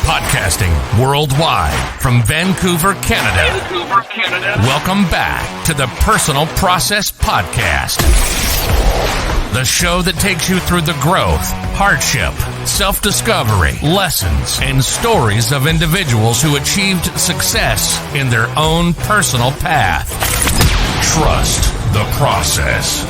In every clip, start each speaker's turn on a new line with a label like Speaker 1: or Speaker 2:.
Speaker 1: Podcasting worldwide from Vancouver, Canada. Welcome back to the Personal Process Podcast. The show that takes you through the growth, hardship, self-discovery, lessons, and stories of individuals who achieved success in their own personal path. Trust the process.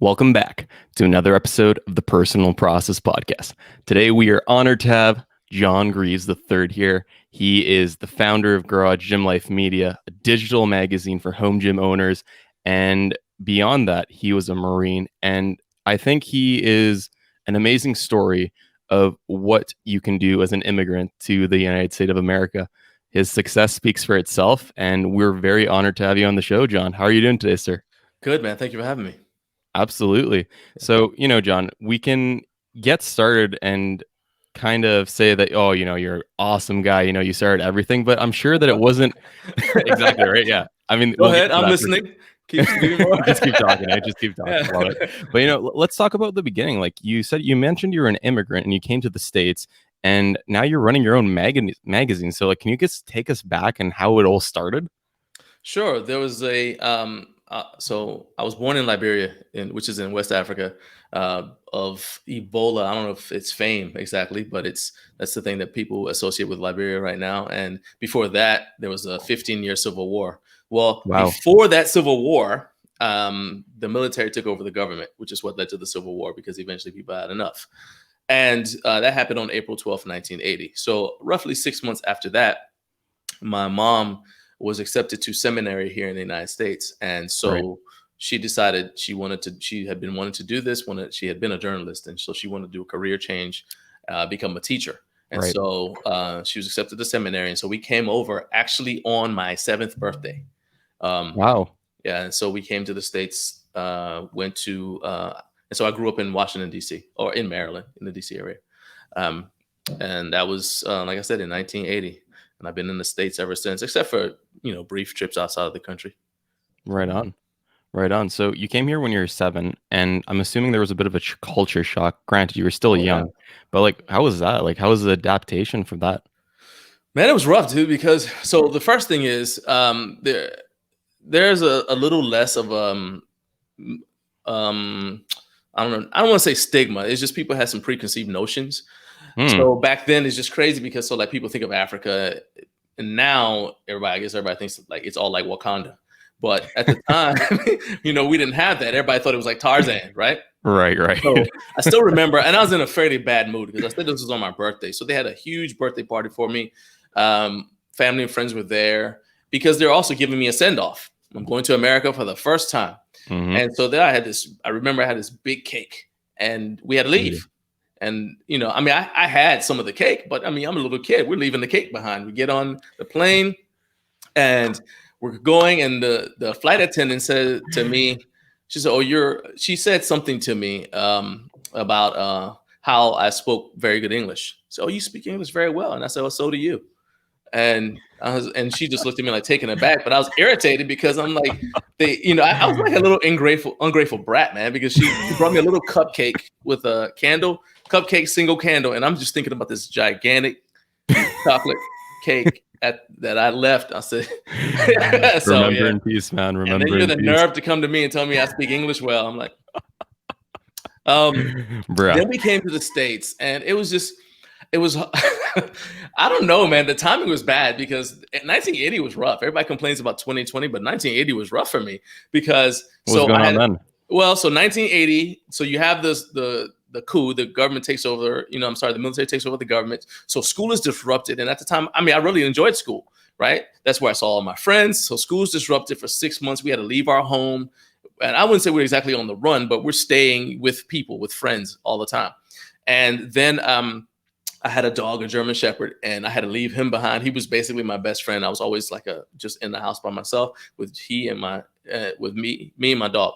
Speaker 2: Welcome back to another episode of the Personal Process Podcast. Today we are honored to have John Greaves III here. He is the founder of Garage Gym Life Media, a digital magazine for home gym owners. And beyond that, he was a Marine. And I think he is an amazing story of what you can do as an immigrant to the United States of America. His success speaks for itself. And we're very honored to have you on the show, John. How are you doing today, sir?
Speaker 3: Good, man. Thank you for having me.
Speaker 2: Absolutely. So, John, we can get started and kind of say that, you're an awesome guy. You started everything, but I'm sure that it wasn't exactly right. Yeah. I mean,
Speaker 3: go ahead. I'm listening.
Speaker 2: Just keep talking. Just keep talking. Yeah. Love it. But, let's talk about the beginning. Like you mentioned you were an immigrant and you came to the States and now you're running your own magazine. So can you just take us back and how it all started?
Speaker 3: Sure. There was so I was born in Liberia, which is in West Africa, of Ebola. I don't know if it's fame exactly, but that's the thing that people associate with Liberia right now. And before that, there was a 15-year civil war. Well, Before that civil war, the military took over the government, which is what led to the civil war because eventually people had enough. And that happened on April 12th, 1980. So roughly 6 months after that, my mom was accepted to seminary here in the United States. And so she decided she had been wanting to do this when she had been a journalist. And so she wanted to do a career change, become a teacher. And so she was accepted to seminary. And so we came over actually on my 7th birthday.
Speaker 2: Wow.
Speaker 3: Yeah. And so we came to the States, and so I grew up in Washington, D.C. or in Maryland, in the D.C. area. And that was, like I said, in 1980. And I've been in the States ever since, except for, brief trips outside of the country.
Speaker 2: Right on. So you came here when you were 7, and I'm assuming there was a bit of a culture shock. Granted, you were still young, but how was that? How was the adaptation from that?
Speaker 3: Man, it was rough, dude, because so the first thing is there's a little less of I don't want to say stigma. It's just people had some preconceived notions. So back then it's just crazy because people think of Africa, and now everybody thinks it's all like Wakanda. But at the time, we didn't have that. Everybody thought it was like Tarzan, right?
Speaker 2: Right.
Speaker 3: So I still remember, and I was in a fairly bad mood because I said this was on my birthday. So they had a huge birthday party for me. Family and friends were there because they're also giving me a send-off. I'm going to America for the first time. Mm-hmm. And so then I remember I had this big cake and we had to leave. And, I had some of the cake, but I'm a little kid. We're leaving the cake behind. We get on the plane and we're going. And the flight attendant said to me, she said, she said something to me about how I spoke very good English. So, you speak English very well. And I said, well, so do you. And she just looked at me like taken aback, but I was irritated because I'm like, I was like a little ungrateful brat, man, because she brought me a little cupcake with a single candle. And I'm just thinking about this gigantic chocolate cake that I left. I said,
Speaker 2: remember in peace, man. Remember.
Speaker 3: And then you had the nerve to come to me and tell me I speak English well. I'm like, then we came to the States and it was I don't know, man. The timing was bad because 1980 was rough. Everybody complains about 2020, but 1980 was rough for me because
Speaker 2: what was going on then?
Speaker 3: Well, so 1980, so you have the coup, the government takes over, the military takes over the government. So school is disrupted. And at the time, I really enjoyed school, right? That's where I saw all my friends. So school's disrupted for 6 months. We had to leave our home. And I wouldn't say we're exactly on the run, but we're staying with people, with friends all the time. And then I had a dog, a German Shepherd, and I had to leave him behind. He was basically my best friend. I was always just in the house by myself with me and my dog.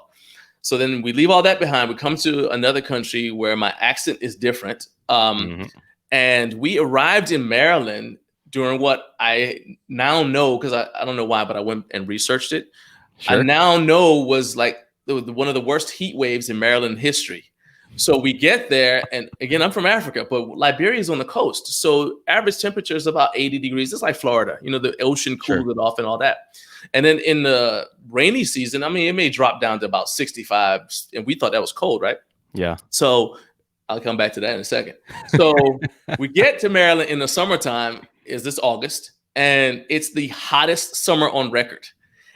Speaker 3: So then we leave all that behind. We come to another country where my accent is different. And we arrived in Maryland during what I now know, because I don't know why, but I went and researched it. Sure. I now know was one of the worst heat waves in Maryland history. So we get there, and again, I'm from Africa, but Liberia is on the coast. So average temperature is about 80 degrees. It's like Florida, the ocean cools it off and all that. And then in the rainy season, I mean, it may drop down to about 65, and we thought that was cold, right?
Speaker 2: Yeah.
Speaker 3: So I'll come back to that in a second. So we get to Maryland in the summertime, is this August, and it's the hottest summer on record.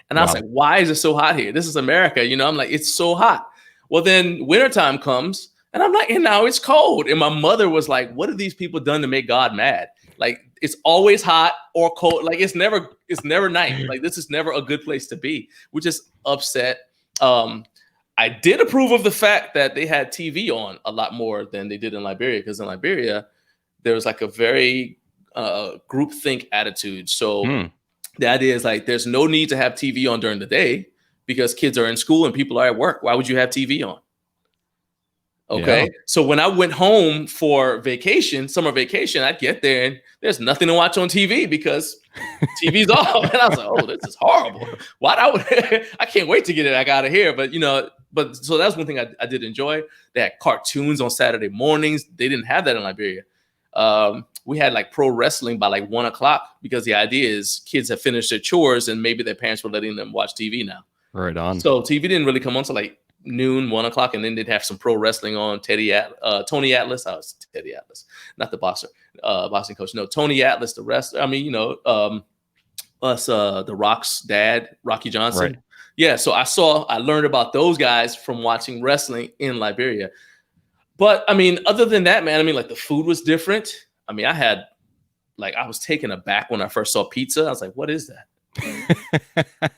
Speaker 3: And I was like, why is it so hot here? This is America, I'm like, it's so hot. Well, then wintertime comes, and I'm like, and now it's cold. And my mother was like, what have these people done to make God mad? Like, it's always hot or cold. Like, it's never nice. Like, this is never a good place to be. We're just upset. I did approve of the fact that they had TV on a lot more than they did in Liberia, because in Liberia, there was like a very groupthink attitude. So the idea is like, there's no need to have TV on during the day, because kids are in school and people are at work. Why would you have TV on? Okay. Yeah. So when I went home for vacation, summer vacation, I'd get there and there's nothing to watch on TV because TV's off. And I was like, oh, this is horrible. I can't wait to get it out of here. But, so that's one thing I did enjoy. They had cartoons on Saturday mornings. They didn't have that in Liberia. We had like pro wrestling by like 1 o'clock, because the idea is kids have finished their chores and maybe their parents were letting them watch TV now.
Speaker 2: Right on.
Speaker 3: So TV didn't really come on till like noon, 1 o'clock, and then they'd have some pro wrestling on. Tony Atlas. I was Teddy Atlas, not the boxer, boxing coach. No, Tony Atlas, the wrestler. I mean, the Rock's dad, Rocky Johnson.
Speaker 2: Right.
Speaker 3: Yeah. So I learned about those guys from watching wrestling in Liberia. But I mean, other than that, man, I mean, like the food was different. I mean, I was taken aback when I first saw pizza. I was like, what is that?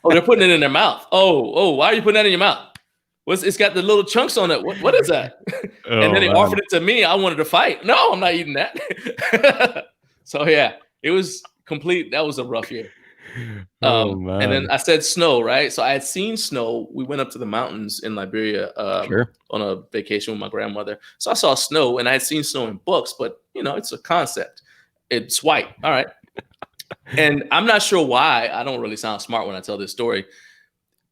Speaker 3: Oh, they're putting it in their mouth. Oh, why are you putting that in your mouth? It's got the little chunks on it. What is that? And then they offered it to me. I wanted to fight. No, I'm not eating that. So yeah, it was complete. That was a rough year. And then I said snow, right? So I had seen snow. We went up to the mountains in Liberia on a vacation with my grandmother. So I saw snow, and I had seen snow in books, but it's a concept. It's white. All right. And I'm not sure why. I don't really sound smart when I tell this story,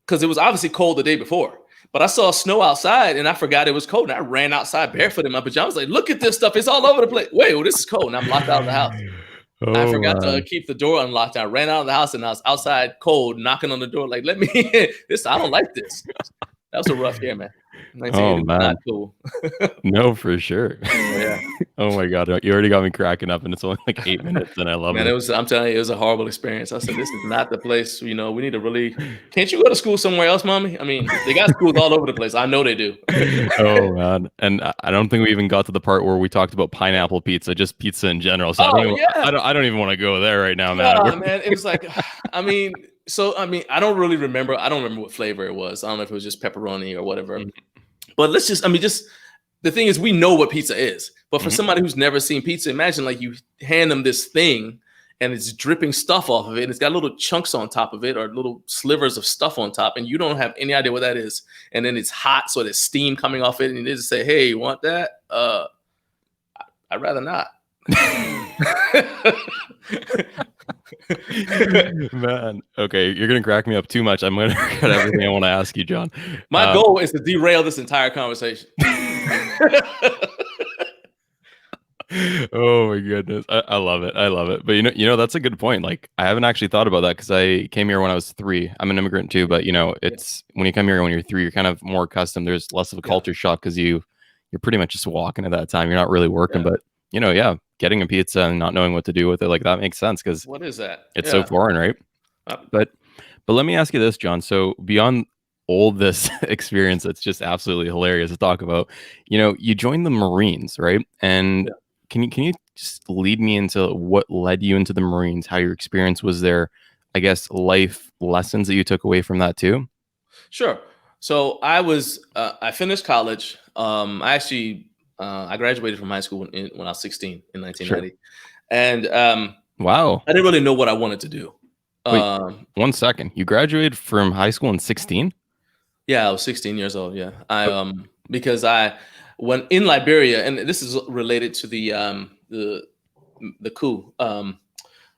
Speaker 3: because it was obviously cold the day before. But I saw snow outside, and I forgot it was cold. And I ran outside barefoot in my pajamas, like, look at this stuff. It's all over the place. Wait, this is cold. And I'm locked out of the house. I forgot to keep the door unlocked. I ran out of the house, and I was outside cold, knocking on the door, like, let me in. I don't like this. That was a rough year, man.
Speaker 2: Oh, man.
Speaker 3: Not cool.
Speaker 2: No, for sure.
Speaker 3: Yeah.
Speaker 2: Oh my God. You already got me cracking up, and it's only like 8 minutes, and I love it.
Speaker 3: I'm telling you, it was a horrible experience. I said, this is not the place, we need to can't you go to school somewhere else, mommy? I mean, they got schools all over the place. I know they do.
Speaker 2: Oh man. And I don't think we even got to the part where we talked about pineapple pizza, just pizza in general. So I don't even want to go there right now, man.
Speaker 3: Yeah, man. It was like, I don't really remember. I don't remember what flavor it was. I don't know if it was just pepperoni or whatever. But the thing is, we know what pizza is. But for somebody who's never seen pizza, imagine like you hand them this thing and it's dripping stuff off of it. And it's got little chunks on top of it, or little slivers of stuff on top. And you don't have any idea what that is. And then it's hot, so there's steam coming off it. And they just say, hey, you want that? I'd rather not.
Speaker 2: Man, okay, you're gonna crack me up too much. I'm gonna cut everything I want to ask you, John.
Speaker 3: My goal is to derail this entire conversation.
Speaker 2: Oh my goodness, I love it. But that's a good point. Like, I haven't actually thought about that, because I came here when I was 3. I'm an immigrant too, but it's when you come here when you're 3, you're kind of more accustomed. There's less of a culture shock, because you're pretty much just walking at that time. You're not really working, but getting a pizza and not knowing what to do with it, like, that makes sense, because
Speaker 3: what is that?
Speaker 2: It's so foreign, right? But let me ask you this, John. So beyond all this experience, that's just absolutely hilarious to talk about. You joined the Marines, right? And can you just lead me into what led you into the Marines? How your experience was there? I guess life lessons that you took away from that too.
Speaker 3: Sure. So I finished college. I graduated from high school when I was 16 in 1990. Sure. And
Speaker 2: wow,
Speaker 3: I didn't really know what I wanted to do.
Speaker 2: Wait, 1 second. You graduated from high school in 16?
Speaker 3: Yeah, I was 16 years old. Yeah. Because when in Liberia, and this is related to the coup.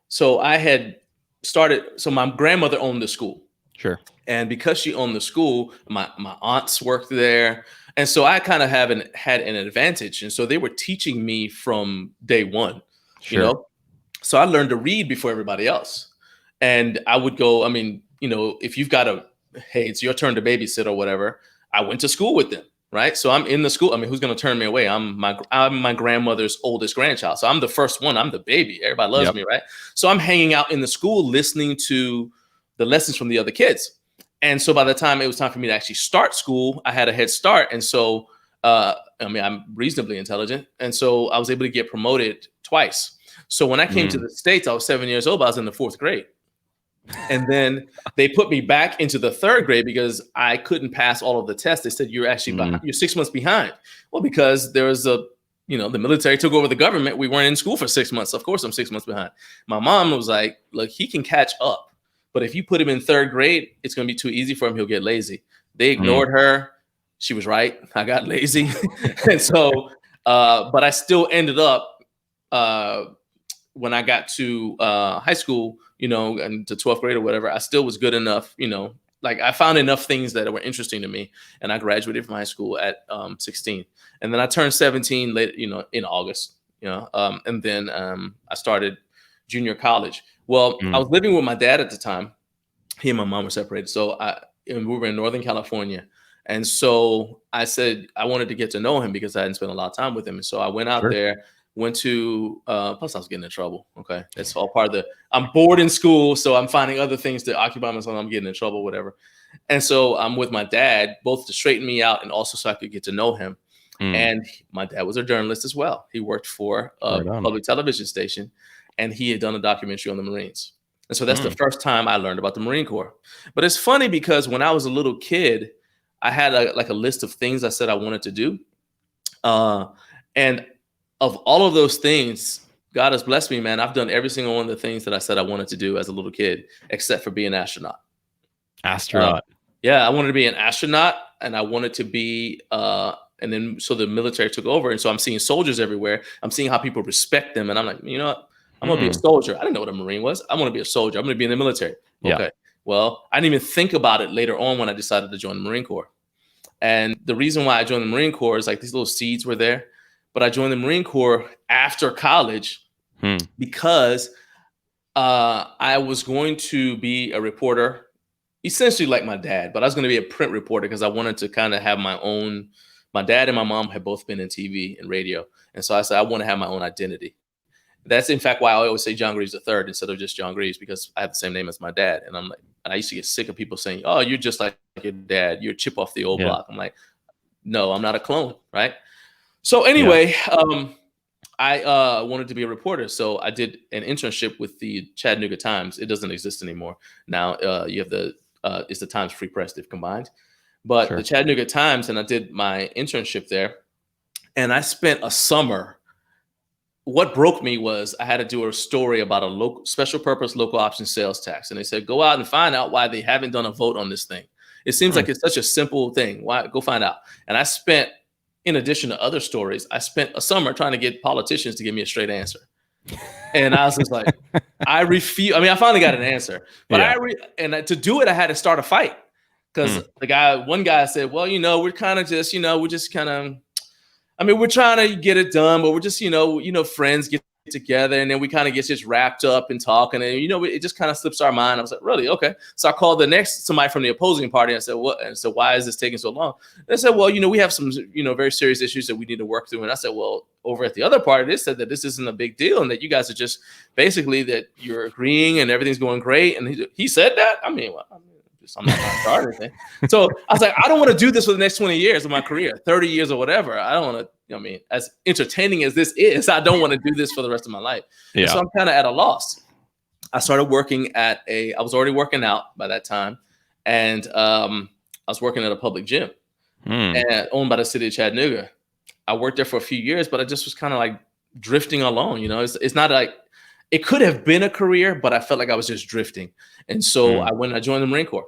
Speaker 3: So I had started, so my grandmother owned the school.
Speaker 2: Sure.
Speaker 3: And because she owned the school, my aunts worked there. And so I kind of had an advantage. And so they were teaching me from day one,
Speaker 2: Sure.
Speaker 3: you know? So I learned to read before everybody else. And I would go, if you've got hey, it's your turn to babysit or whatever, I went to school with them, right? So I'm in the school. Who's going to turn me away? I'm my grandmother's oldest grandchild. So I'm the first one. I'm the baby. Everybody loves me, right? So I'm hanging out in the school listening to the lessons from the other kids. And so by the time it was time for me to actually start school, I had a head start. And so, I'm reasonably intelligent. And so I was able to get promoted twice. So when I came to the States, I was 7 years old, but I was in the 4th grade. And then they put me back into the 3rd grade because I couldn't pass all of the tests. They said, you're actually behind, you're 6 months behind. Well, because there was the military took over the government. We weren't in school for 6 months. Of course, I'm 6 months behind. My mom was like, look, he can catch up. But if you put him in 3rd grade, it's going to be too easy for him. He'll get lazy. They ignored her. She was right. I got lazy. And so, but I still ended up, when I got to high school, and to 12th grade or whatever, I still was good enough, like I found enough things that were interesting to me. And I graduated from high school at 16. And then I turned 17 late, in August, and then I started junior college. Well, I was living with my dad at the time. He and my mom were separated. So we were in Northern California. And so I said I wanted to get to know him because I hadn't spent a lot of time with him. And so I went out there, went to, plus I was getting in trouble. Okay. That's all part of I'm bored in school. So I'm finding other things to occupy myself. I'm getting in trouble, whatever. And so I'm with my dad, both to straighten me out and also so I could get to know him. And my dad was a journalist as well. He worked for a public television station. And he had done a documentary on the Marines. And so that's the first time I learned about the Marine Corps. But it's funny because when I was a little kid, I had a list of things I said I wanted to do. And of all of those things, God has blessed me, man. I've done every single one of the things that I said I wanted to do as a little kid, except for be an astronaut. Yeah, I wanted to be an astronaut and I wanted to be and then so the military took over. And so I'm seeing soldiers everywhere. I'm seeing how people respect them. And I'm like, you know what? I'm going to be a soldier. I didn't know what a Marine was. I want to be a soldier. I'm going to be in the military. Okay. Well, I didn't even think about it later on when I decided to join the Marine Corps. And the reason why I joined the Marine Corps is like these little seeds were there. But I joined the Marine Corps after college because I was going to be a reporter, essentially like my dad, but I was going to be a print reporter because I wanted to kind of have my own. My dad and my mom had both been in TV and radio. And so I said, I want to have my own identity. That's in fact why I always say John Greaves III instead of just John Greaves, because I have the same name as my dad. And I'm like, and I used to get sick of people saying, oh, you're just like your dad. You're a chip off the old block. I'm like, no, I'm not a clone. Right. So anyway, I wanted to be a reporter. So I did an internship with the Chattanooga Times. It doesn't exist anymore. Now you have it's the Times Free Press, they've combined. But the Chattanooga Times, and I did my internship there. And I spent a summer. What broke me was I had to do a story about a local special purpose local option sales tax. And they said, go out and find out why they haven't done a vote on this thing. It seems like it's such a simple thing. Why? Go find out. And I spent, in addition to other stories, I spent a summer trying to get politicians to give me a straight answer. And I was just like, I refuse. I mean, I finally got an answer, but to do it, I had to start a fight. Because one guy said, well, we're kind of just, we're just kind of, we're trying to get it done, but we're just, friends get together and then we kind of get just wrapped up and talking and, it just kind of slips our mind. I was like, really? Okay. So I called somebody from the opposing party and I said, what? And so why is this taking so long? They said, well, we have some, very serious issues that we need to work through. And I said, well, over at the other party, they said that this isn't a big deal and that you guys are just basically that you're agreeing and everything's going great. And he said that. I'm not going to start anything. So I was like, I don't want to do this for the next 20 years of my career, 30 years or whatever. I don't want to, as entertaining as this is, I don't want to do this for the rest of my life. Yeah. So I'm kind of at a loss. I started working I was already working out by that time. And I was working at a public gym and owned by the city of Chattanooga. I worked there for a few years, but I just was kind of like drifting along. It's not like, it could have been a career, but I felt like I was just drifting. And so I joined the Marine Corps.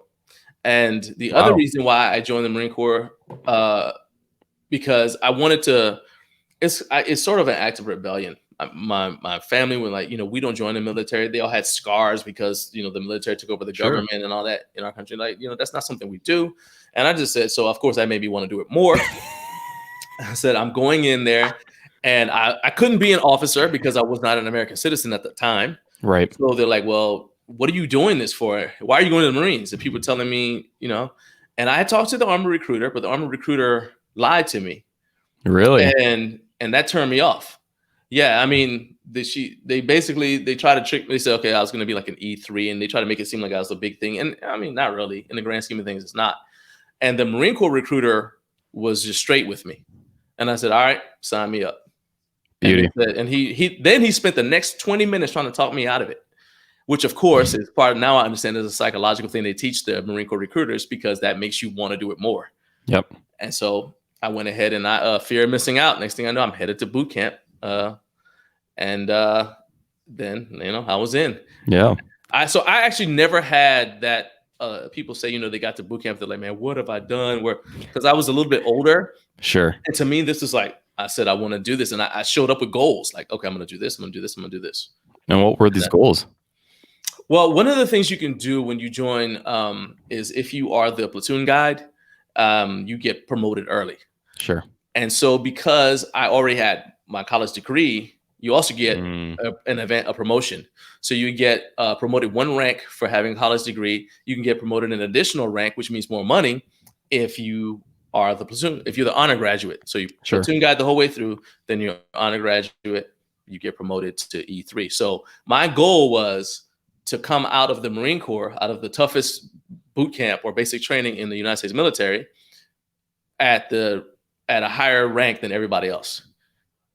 Speaker 3: And the other reason why I joined the Marine Corps, because I wanted to, it's sort of an act of rebellion. My family were like, we don't join the military. They all had scars because, the military took over the government and all that in our country. Like, that's not something we do. And I just said, so of course that made me want to do it more. I said, I'm going in there, and I couldn't be an officer because I was not an American citizen at the time.
Speaker 2: Right.
Speaker 3: So they're like, well, what are you doing this for? Why are you going to the Marines? And people telling me, and I talked to the Army recruiter, but the Army recruiter lied to me.
Speaker 2: Really?
Speaker 3: And that turned me off. Yeah, I mean, they try to trick me. They said, okay, I was going to be like an E3, and they try to make it seem like I was a big thing. And I mean, not really. In the grand scheme of things, it's not. And the Marine Corps recruiter was just straight with me. And I said, all right, sign me up.
Speaker 2: Beauty.
Speaker 3: And he spent the next 20 minutes trying to talk me out of it, which of course is part of, now I understand is a psychological thing they teach the Marine Corps recruiters because that makes you want to do it more.
Speaker 2: Yep.
Speaker 3: And so I went ahead and I fear of missing out. Next thing I know, I'm headed to boot camp. Then, I was in.
Speaker 2: Yeah.
Speaker 3: I actually never had that. People say, they got to boot camp. They're like, man, what have I done? Because I was a little bit older.
Speaker 2: Sure.
Speaker 3: And to me, this is like, I said, I want to do this. And I showed up with goals. Like, okay, I'm going to do this. I'm going to do this. I'm going to do this.
Speaker 2: And what were these goals?
Speaker 3: Well, one of the things you can do when you join is if you are the platoon guide, you get promoted early.
Speaker 2: Sure.
Speaker 3: And so because I already had my college degree, you also get a promotion. So you get promoted one rank for having a college degree. You can get promoted an additional rank, which means more money if you are the platoon, if you're the honor graduate. So you platoon guide the whole way through, then you're honor graduate, you get promoted to E3. So my goal was to come out of the Marine Corps, out of the toughest boot camp or basic training in the United States military at a higher rank than everybody else.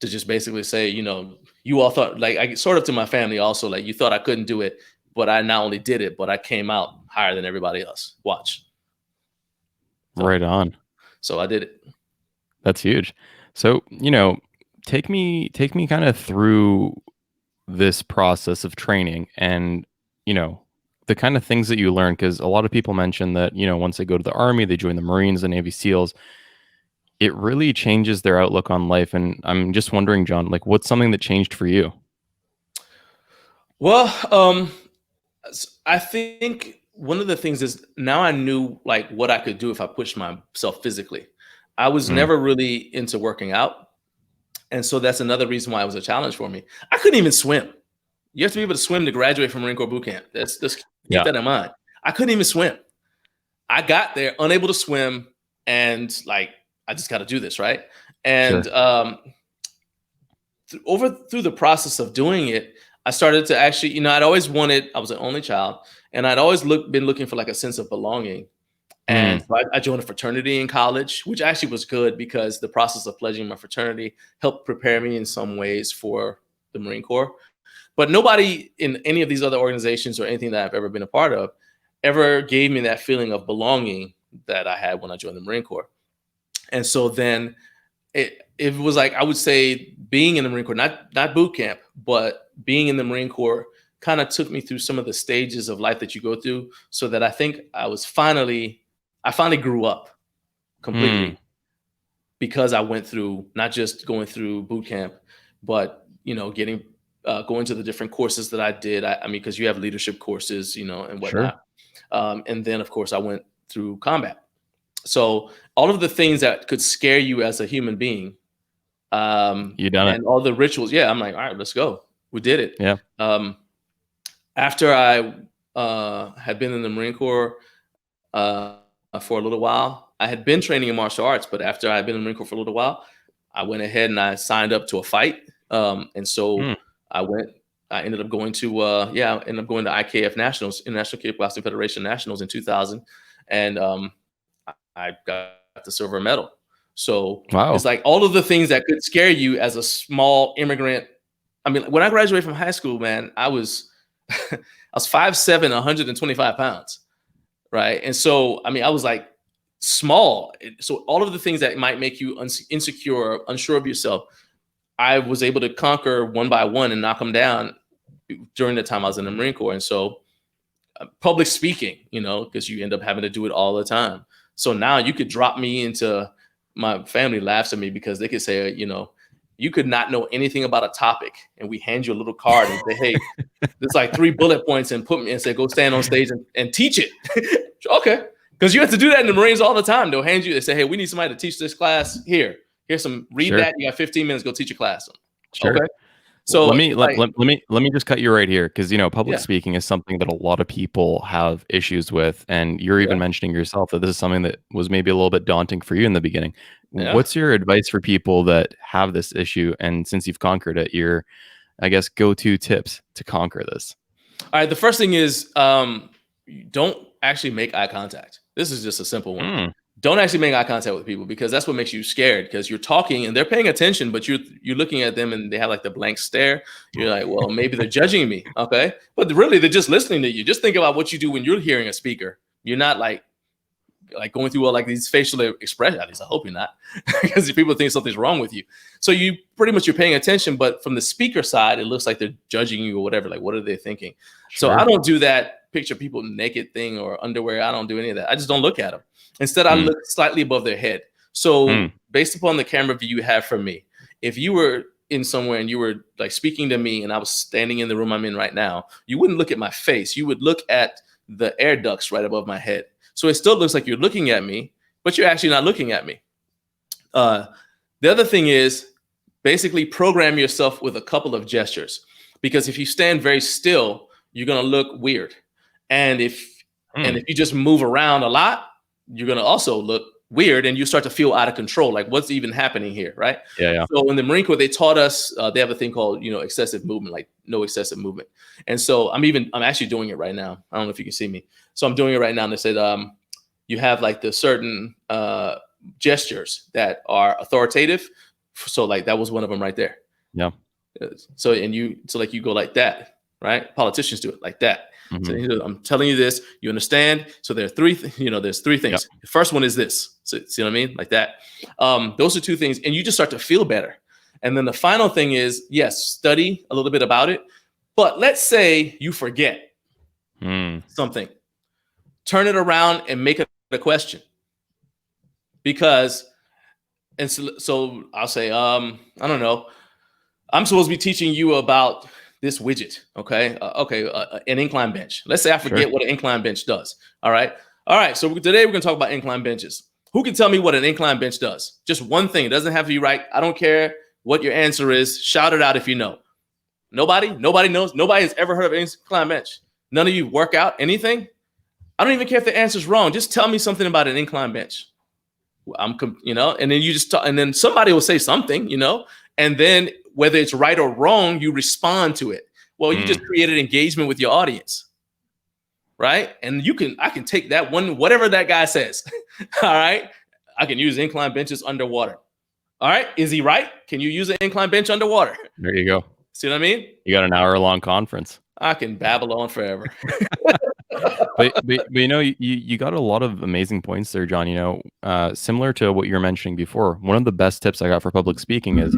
Speaker 3: To just basically say, you all thought, like, I sort of to my family also, like, you thought I couldn't do it, but I not only did it, but I came out higher than everybody else. Watch.
Speaker 2: Right on.
Speaker 3: So I did it.
Speaker 2: That's huge. So, take me kind of through this process of training and, the kind of things that you learn, because a lot of people mention that, once they go to the Army, they join the Marines and Navy SEALs. It really changes their outlook on life. And I'm just wondering, John, like, what's something that changed for you?
Speaker 3: Well, I think one of the things is now I knew like what I could do if I pushed myself physically. I was never really into working out. And so that's another reason why it was a challenge for me. I couldn't even swim. You have to be able to swim to graduate from Marine Corps boot camp. Just keep that in mind. I couldn't even swim. I got there unable to swim and like, I just got to do this, right? And through the process of doing it, I started to actually, I was an only child, and I'd always been looking for like a sense of belonging. And so I joined a fraternity in college, which actually was good because the process of pledging my fraternity helped prepare me in some ways for the Marine Corps. But nobody in any of these other organizations or anything that I've ever been a part of ever gave me that feeling of belonging that I had when I joined the Marine Corps. And so then it was like, I would say being in the Marine Corps, not boot camp, but being in the Marine Corps kind of took me through some of the stages of life that you go through so that I think I finally grew up completely because I went through not just going through boot camp, but, going to the different courses that I did. I mean, because you have leadership courses, and whatnot. Sure. And then, of course, I went through combat. So all of the things that could scare you as a human being,
Speaker 2: you done
Speaker 3: and
Speaker 2: it.
Speaker 3: all the rituals. Yeah, I'm like, all right, let's go. We did it.
Speaker 2: Yeah.
Speaker 3: After I had been in the Marine Corps for a little while, I had been training in martial arts, but after I had been in the Marine Corps for a little while, I went ahead and I signed up to a fight. And so I ended up going to IKF Nationals, International Kickboxing Federation Nationals in 2000. And I got the silver medal. So It's like all of the things that could scare you as a small immigrant. I mean, when I graduated from high school, man, I was 5'7", 125 pounds. Right. And so, I mean, I was like small. So all of the things that might make you insecure, unsure of yourself, I was able to conquer one by one and knock them down during the time I was in the Marine Corps. And so public speaking, because you end up having to do it all the time. So now you could drop me into, my family laughs at me because they could say, you could not know anything about a topic and we hand you a little card and say, hey, there's like 3 bullet points and put me and say, go stand on stage and teach it. Okay. Because you have to do that in the Marines all the time. They'll hand you, they say, hey, we need somebody to teach this class here. Here's some, read
Speaker 2: Sure.
Speaker 3: that. You got 15 minutes, go teach a class.
Speaker 2: Sure.
Speaker 3: Okay. So
Speaker 2: let me just cut you right here, because public
Speaker 3: Yeah.
Speaker 2: speaking is something that a lot of people have issues with, and you're even mentioning yourself that this is something that was maybe a little bit daunting for you in the beginning.
Speaker 3: Yeah.
Speaker 2: What's your advice for people that have this issue, and since you've conquered it, your, I guess, go-to tips to conquer this?
Speaker 3: All right. The first thing is don't actually make eye contact. This is just a simple one. Don't actually make eye contact with people, because that's what makes you scared, because you're talking and they're paying attention, but you're looking at them and they have like the blank stare. You're like, well, maybe they're judging me. Okay. But really they're just listening to you. Just think about what you do when you're hearing a speaker. You're not like going through all like these facial expressions. At least I hope you're not, because people think something's wrong with you. So you're paying attention, but from the speaker side, it looks like they're judging you or whatever. Like, what are they thinking? Sure. So I don't do that picture people naked thing or underwear. I don't do any of that. I just don't look at them. Instead, I look slightly above their head. So based upon the camera view you have from me, if you were in somewhere and you were like speaking to me and I was standing in the room I'm in right now, you wouldn't look at my face. You would look at the air ducts right above my head. So it still looks like you're looking at me, but you're actually not looking at me. The other thing is basically program yourself with a couple of gestures, because if you stand very still, you're going to look weird. And if you just move around a lot, you're going to also look weird, and you start to feel out of control. Like, what's even happening here? Right.
Speaker 2: Yeah.
Speaker 3: So in the Marine Corps, they taught us, they have a thing called, excessive movement, like no excessive movement. And so I'm actually doing it right now. I don't know if you can see me. So I'm doing it right now. And they said, you have like the certain gestures that are authoritative. So like that was one of them right there.
Speaker 2: Yeah.
Speaker 3: So like you go like that, right? Politicians do it like that. So I'm telling you this, you understand? So there are there's three things. Yep. The first one is this. So, see what I mean? Like that. Those are two things. And you just start to feel better. And then the final thing is, yes, study a little bit about it. But let's say you forget something. Turn it around and make it a question. So I'll say, I don't know. I'm supposed to be teaching you about this widget. Okay. An incline bench. Let's say I forget what an incline bench does. All right. So today we're going to talk about incline benches. Who can tell me what an incline bench does? Just one thing. It doesn't have to be right. I don't care what your answer is. Shout it out if you know. Nobody knows. Nobody has ever heard of an incline bench. None of you work out anything. I don't even care if the answer's wrong. Just tell me something about an incline bench. And then you just talk, and then somebody will say something, and then whether it's right or wrong, you respond to it. Well, you just created engagement with your audience, right? And I can take that one, whatever that guy says. All right. I can use incline benches underwater. All right. Is he right? Can you use an incline bench underwater?
Speaker 2: There you go.
Speaker 3: See what I mean?
Speaker 2: You got an hour-long conference.
Speaker 3: I can babble on forever.
Speaker 2: but you got a lot of amazing points there, John. Similar to what you were mentioning before, one of the best tips I got for public speaking is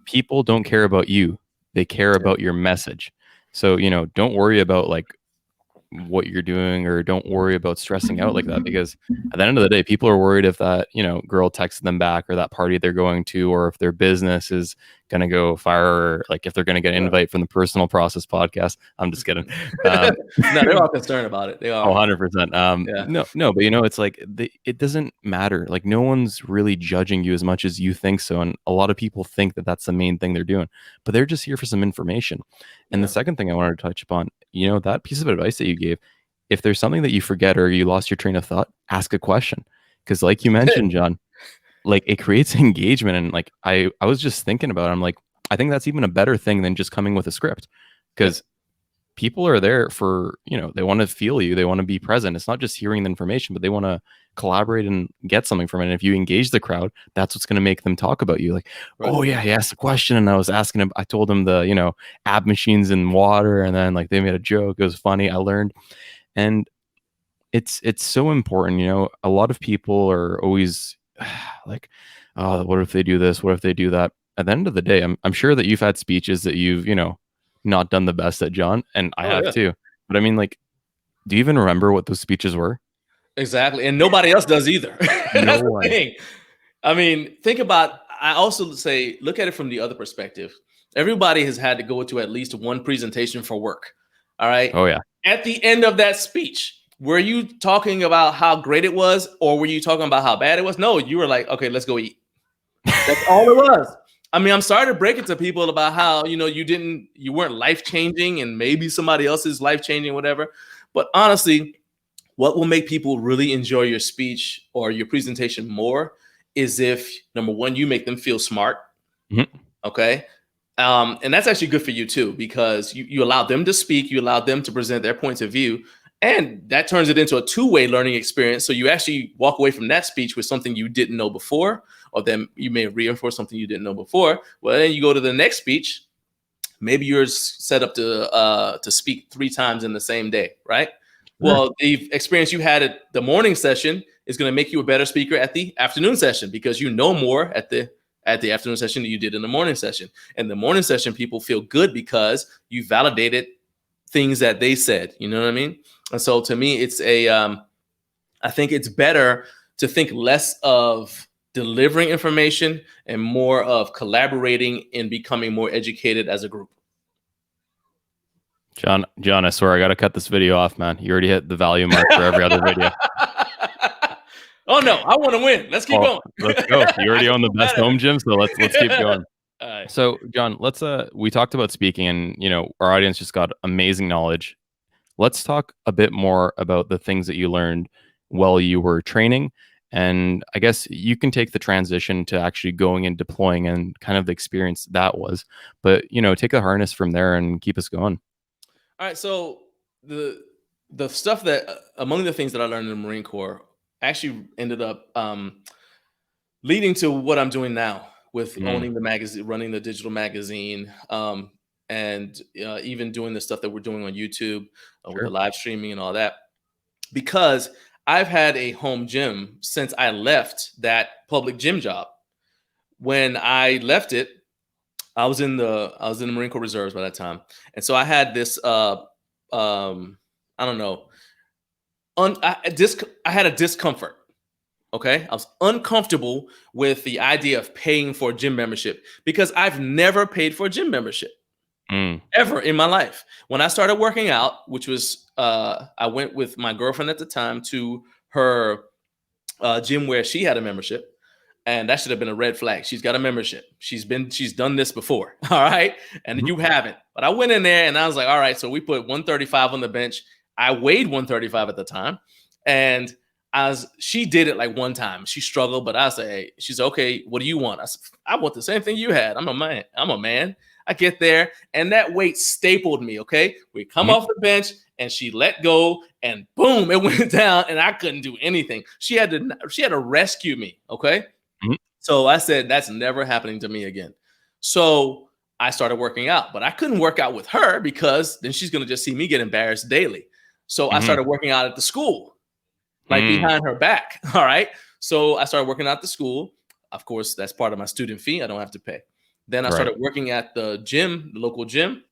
Speaker 2: people don't care about you. They care about your message. So, don't worry about like what you're doing, or don't worry about stressing out like that, because at the end of the day, people are worried if that, girl texted them back, or that party they're going to, or if their business is going to go fire, or like if they're going to get an invite from the Personal Process podcast. I'm just kidding.
Speaker 3: No, they're all concerned about it. They are.
Speaker 2: 100%. No, but it's like it doesn't matter. Like no one's really judging you as much as you think so. And a lot of people think that that's the main thing they're doing, but they're just here for some information. And the second thing I wanted to touch upon, that piece of advice that you gave, if there's something that you forget or you lost your train of thought, ask a question. Because like you mentioned, John, like it creates engagement. And like I was just thinking about it. I'm like, I think that's even a better thing than just coming with a script, because people are there for, they want to feel you. They want to be present. It's not just hearing the information, but they want to collaborate and get something from it. And if you engage the crowd, that's what's going to make them talk about you. Like, oh yeah, he asked a question and I was asking him, I told him the, ab machines in water, and then like they made a joke. It was funny. I learned. And it's so important. A lot of people are always like, oh, what if they do this? What if they do that? At the end of the day, I'm sure that you've had speeches that you've, not done the best at, John, and I have too. But I mean, like, do you even remember what those speeches were?
Speaker 3: Exactly. And nobody else does either. That's the thing. I mean, think about, I also say, look at it from the other perspective. Everybody has had to go to at least one presentation for work. All right.
Speaker 2: Oh yeah.
Speaker 3: At the end of that speech, were you talking about how great it was, or were you talking about how bad it was? No, you were like, okay, let's go eat. That's all it was. I mean, I'm sorry to break it to people about how, you weren't life changing and maybe somebody else's life changing, whatever. But honestly, what will make people really enjoy your speech or your presentation more is if, number one, you make them feel smart.
Speaker 2: Mhm.
Speaker 3: Okay. And that's actually good for you too, because you allow them to speak, you allow them to present their points of view, and that turns it into a two-way learning experience. So you actually walk away from that speech with something you didn't know before, or then you may reinforce something you didn't know before. Well, then you go to the next speech. Maybe you're set up to speak 3 times in the same day, right?
Speaker 2: Sure.
Speaker 3: Well, the experience you had at the morning session is going to make you a better speaker at the afternoon session, because you know more at the afternoon session than you did in the morning session. And the morning session, people feel good because you validated things that they said. You know what I mean? And so to me, it's I think it's better to think less of delivering information and more of collaborating and becoming more educated as a group.
Speaker 2: John, I swear I got to cut this video off, man. You already hit the value mark for every other video.
Speaker 3: Oh no, I want to win. Let's keep going.
Speaker 2: Let's go. You already own the best home gym, so let's keep going.
Speaker 3: All right.
Speaker 2: So, John, let's we talked about speaking, and our audience just got amazing knowledge. Let's talk a bit more about the things that you learned while you were training, and I guess you can take the transition to actually going and deploying and kind of the experience that was. But take the harness from there and keep us going.
Speaker 3: All right. So the stuff that among the things that I learned in the Marine Corps actually ended up leading to what I'm doing now with owning the magazine, running the digital magazine, and even doing the stuff that we're doing on YouTube with the live streaming and all that. Because I've had a home gym since I left that public gym job. When I left it, I was in the Marine Corps Reserves by that time, and so I had this I don't know, I had a discomfort. Okay, I was uncomfortable with the idea of paying for a gym membership because I've never paid for a gym membership ever in my life. When I started working out, which was I went with my girlfriend at the time to her gym where she had a membership. And that should have been a red flag. She's got a membership. She's done this before. All right. And you haven't. But I went in there and I was like, all right. So we put 135 on the bench. I weighed 135 at the time. And she did it like one time. She struggled, but I said, hey, she's okay. What do you want? I said, I want the same thing you had. I'm a man. I get there and that weight stapled me. Okay. We come off the bench and she let go and boom, it went down and I couldn't do anything. She had to rescue me. Okay. So I said, that's never happening to me again. So I started working out, but I couldn't work out with her because then she's going to just see me get embarrassed daily. So I started working out at the school, like behind her back. All right. So I started working out at the school. Of course, that's part of my student fee. I don't have to pay. Then I started working at the gym, the local gym.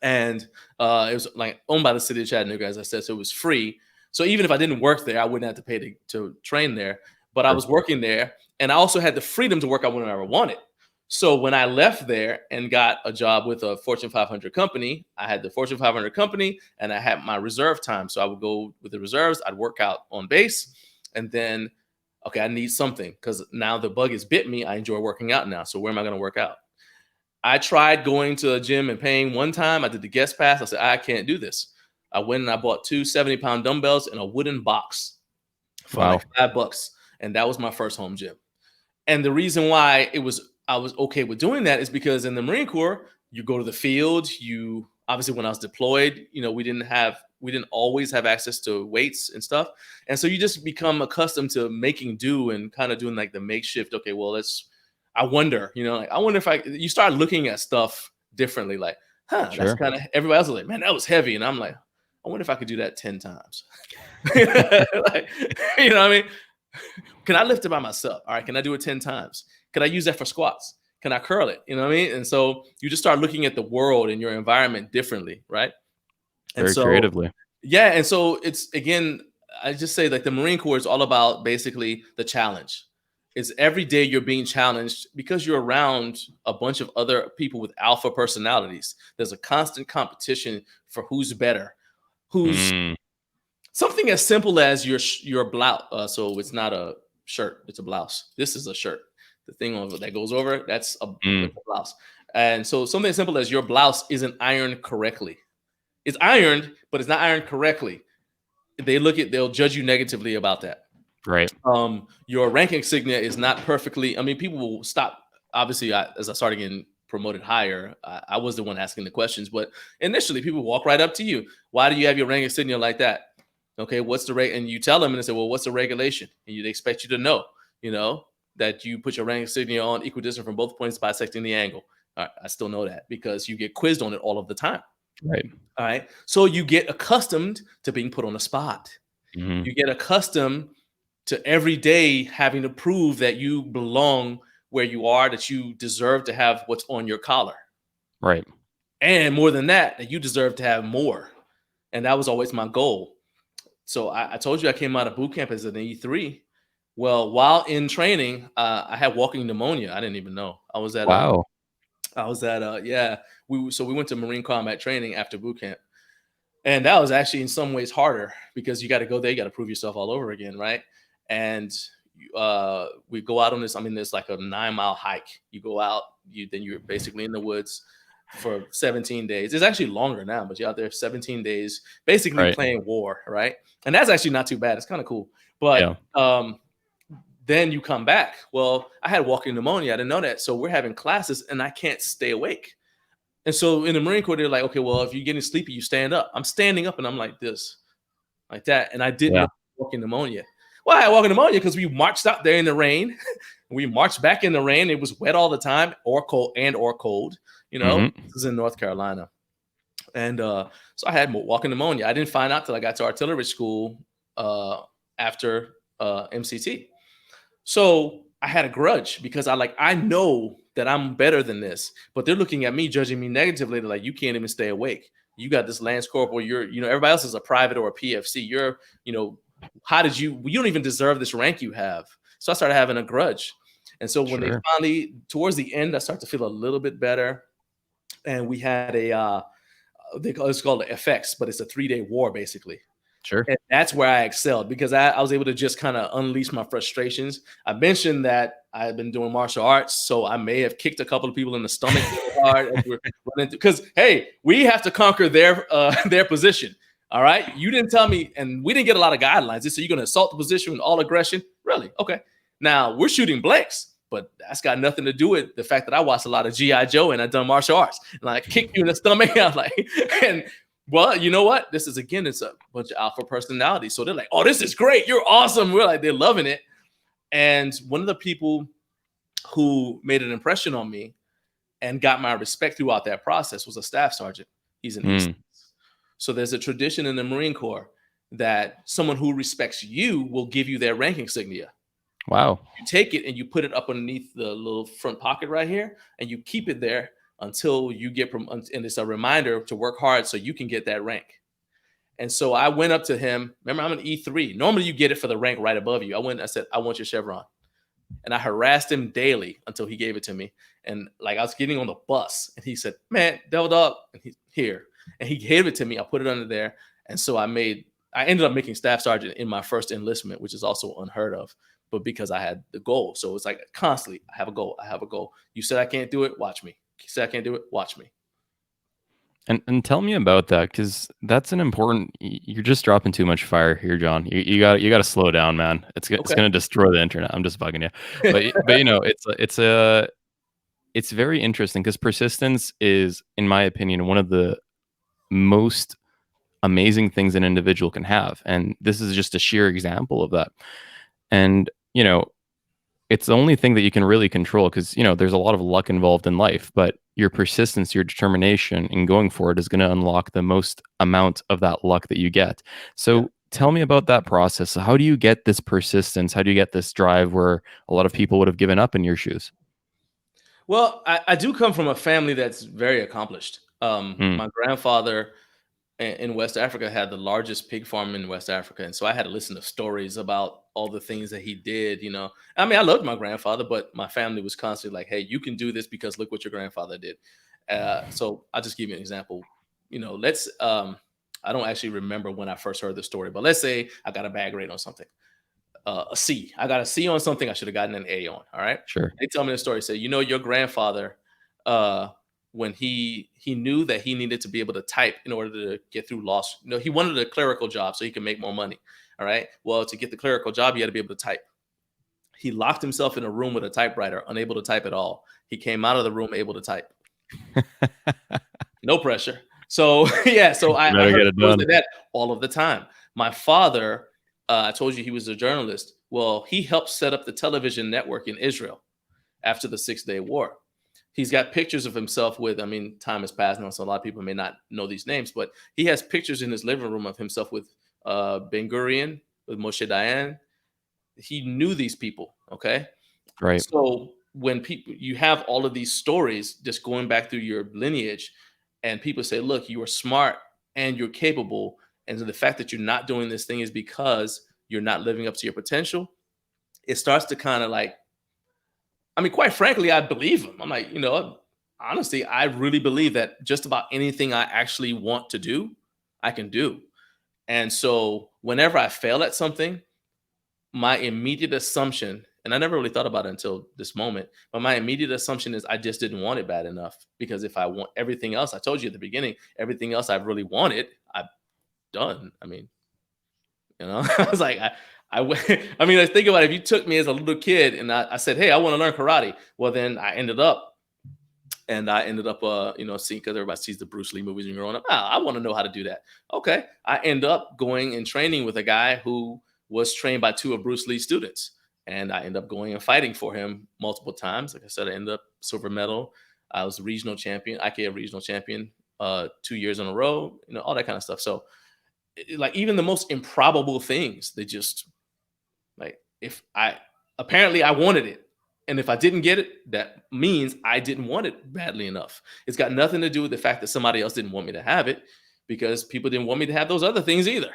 Speaker 3: And it was like owned by the city of Chattanooga, as I said. So it was free. So even if I didn't work there, I wouldn't have to pay to train there. But I was working there. And I also had the freedom to work out whenever I wanted. So when I left there and got a job with a Fortune 500 company, I had the Fortune 500 company and I had my reserve time. So I would go with the reserves. I'd work out on base. And then, okay, I need something because now the bug has bit me. I enjoy working out now. So where am I going to work out? I tried going to a gym and paying one time. I did the guest pass. I said, I can't do this. I went and I bought 2 70-pound dumbbells in a wooden box for like $5. And that was my first home gym. And the reason why I was okay with doing that is because in the Marine Corps, you go to the field. You obviously, when I was deployed, we didn't always have access to weights and stuff. And so you just become accustomed to making do and kind of doing like the makeshift. Okay, well, I wonder if you start looking at stuff differently, like, that's kind of, everybody else is like, man, that was heavy. And I'm like, I wonder if I could do that 10 times. Like, you know what I mean? Can I lift it by myself? All right. Can I do it 10 times? Can I use that for squats? Can I curl it? You know what I mean? And so you just start looking at the world and your environment differently. Right.
Speaker 2: Very creatively.
Speaker 3: Yeah. And so it's, again, I just say like the Marine Corps is all about basically the challenge. It's every day you're being challenged because you're around a bunch of other people with alpha personalities. There's a constant competition for who's better, who's something as simple as your blouse. So it's not a shirt, it's a blouse. This is a shirt. the thing that goes over, that's a
Speaker 2: Mm.
Speaker 3: blouse. And so something as simple as your blouse isn't ironed correctly. It's ironed, but it's not ironed correctly. They'll judge you negatively about that.
Speaker 2: Right.
Speaker 3: Your rank insignia is not perfectly. I mean, people will stop. Obviously, as I started getting promoted higher, I was the one asking the questions. But initially, people walk right up to you. Why do you have your rank insignia like that? Okay, what's the rate? And you tell them, and they say, "Well, what's the regulation?" And they expect you to know, that you put your rank insignia on equidistant from both points bisecting the angle. All right, I still know that because you get quizzed on it all of the time.
Speaker 2: Right.
Speaker 3: All right, so you get accustomed to being put on the spot.
Speaker 2: Mm-hmm.
Speaker 3: You get accustomed to every day having to prove that you belong where you are, that you deserve to have what's on your collar.
Speaker 2: Right.
Speaker 3: And more than that you deserve to have more. And that was always my goal. So I told you I came out of boot camp as an E3. Well, while in training, I had walking pneumonia. I didn't even know.
Speaker 2: Wow.
Speaker 3: Yeah. We went to Marine combat training after boot camp. And that was actually in some ways harder because you got to go there, you got to prove yourself all over again, right? And we go out on this. I mean, there's like a 9-mile hike. You go out, then you're basically in the woods for 17 days. It's actually longer now, but you're out there 17 days, basically playing war, right? And that's actually not too bad. It's kind of cool. But then you come back. Well, I had walking pneumonia. I didn't know that. So we're having classes and I can't stay awake. And so in the Marine Corps, they're like, okay, well, if you're getting sleepy, you stand up. I'm standing up and I'm like this, like that. And I didn't have walking pneumonia. Well, I had walking pneumonia because we marched out there in the rain. We marched back in the rain. It was wet all the time, or cold. This is in North Carolina. And so I had walking pneumonia. I didn't find out till I got to artillery school after MCT. So I had a grudge because I know that I'm better than this, but they're looking at me, judging me negatively. They're like, you can't even stay awake. You got this Lance Corporal. Everybody else is a private or a PFC. You don't even deserve this rank you have. So I started having a grudge. And so when they finally, towards the end, I started to feel a little bit better. And we had it's called the FX, but it's a 3-day war basically.
Speaker 2: Sure.
Speaker 3: And that's where I excelled because I was able to just kind of unleash my frustrations. I mentioned that I had been doing martial arts, so I may have kicked a couple of people in the stomach hard because hey, we have to conquer their position. All right, you didn't tell me, and we didn't get a lot of guidelines. They said you're going to assault the position with all aggression. Really? Okay. Now we're shooting blanks, but that's got nothing to do with the fact that I watched a lot of G.I. Joe and I've done martial arts. And I kicked you in the stomach. I'm like, well, you know what? It's a bunch of alpha personalities. So they're like, oh, this is great. You're awesome. We're like, they're loving it. And one of the people who made an impression on me and got my respect throughout that process was a staff sergeant. He's an East. So there's a tradition in the Marine Corps that someone who respects you will give you their rank insignia.
Speaker 2: Wow.
Speaker 3: You take it and you put it up underneath the little front pocket right here, and you keep it there until you get and it's a reminder to work hard so you can get that rank. And so I went up to him. Remember, I'm an E3. Normally you get it for the rank right above you. I said, I want your chevron. And I harassed him daily until he gave it to me. And I was getting on the bus and he said, man, Devil Dog, and he's here. And he gave it to me. I put it under there. And so I ended up making staff sergeant in my first enlistment, which is also unheard of, but because I had the goal. So it's like constantly, I have a goal. I have a goal. You said I can't do it. Watch me. You said I can't do it. Watch me.
Speaker 2: And tell me about that, because that's an important. You're just dropping too much fire here, John. You got to slow down, man. It's going to destroy the internet. I'm just bugging you, but it's very interesting because persistence is, in my opinion, one of the most amazing things an individual can have, and this is just a sheer example of that. And it's the only thing that you can really control because, there's a lot of luck involved in life, but your persistence, your determination in going for it is going to unlock the most amount of that luck that you get. So tell me about that process. How do you get this persistence? How do you get this drive where a lot of people would have given up in your shoes?
Speaker 3: Well, I do come from a family that's very accomplished. My grandfather in West Africa had the largest pig farm in West Africa. And so I had to listen to stories about all the things that he did, I mean, I loved my grandfather, but my family was constantly like, hey, you can do this because look what your grandfather did. So I'll just give you an example. I don't actually remember when I first heard the story, but let's say I got a bag rate on something. a C. I got a C on something I should have gotten an A on. All right.
Speaker 2: Sure.
Speaker 3: They tell me the story. Say, your grandfather, when he knew that he needed to be able to type in order to get through law school. He wanted a clerical job so he could make more money. All right. Well, to get the clerical job, you had to be able to type. He locked himself in a room with a typewriter, unable to type at all. He came out of the room able to type. No pressure. So yeah, so I
Speaker 2: Better
Speaker 3: heard
Speaker 2: get it
Speaker 3: stories
Speaker 2: done.
Speaker 3: like that all of the time. My father, I told you he was a journalist. Well, he helped set up the television network in Israel after the 6-Day War. He's got pictures of himself with, time has passed now, so a lot of people may not know these names, but he has pictures in his living room of himself with Ben Gurion, with Moshe Dayan. He knew these people, okay?
Speaker 2: Right.
Speaker 3: So when you have all of these stories just going back through your lineage, and people say, look, you are smart and you're capable, and so the fact that you're not doing this thing is because you're not living up to your potential, it starts to kind of like, quite frankly, I believe him. I'm like, honestly, I really believe that just about anything I actually want to do, I can do. And so whenever I fail at something, my immediate assumption, and I never really thought about it until this moment, but my immediate assumption is I just didn't want it bad enough. Because if I want everything else, I told you at the beginning, everything else I really wanted, I've done. I was like, let's think about it. If you took me as a little kid and I said, hey, I want to learn karate. Well, then I ended up, seeing, because everybody sees the Bruce Lee movies and growing up. I want to know how to do that. Okay. I end up going and training with a guy who was trained by 2 of Bruce Lee's students. And I end up going and fighting for him multiple times. Like I said, I ended up silver medal. I was regional champion, IKF regional champion 2 years in a row, all that kind of stuff. So like even the most improbable things, they just like, apparently I wanted it. And if I didn't get it, that means I didn't want it badly enough. It's got nothing to do with the fact that somebody else didn't want me to have it, because people didn't want me to have those other things either.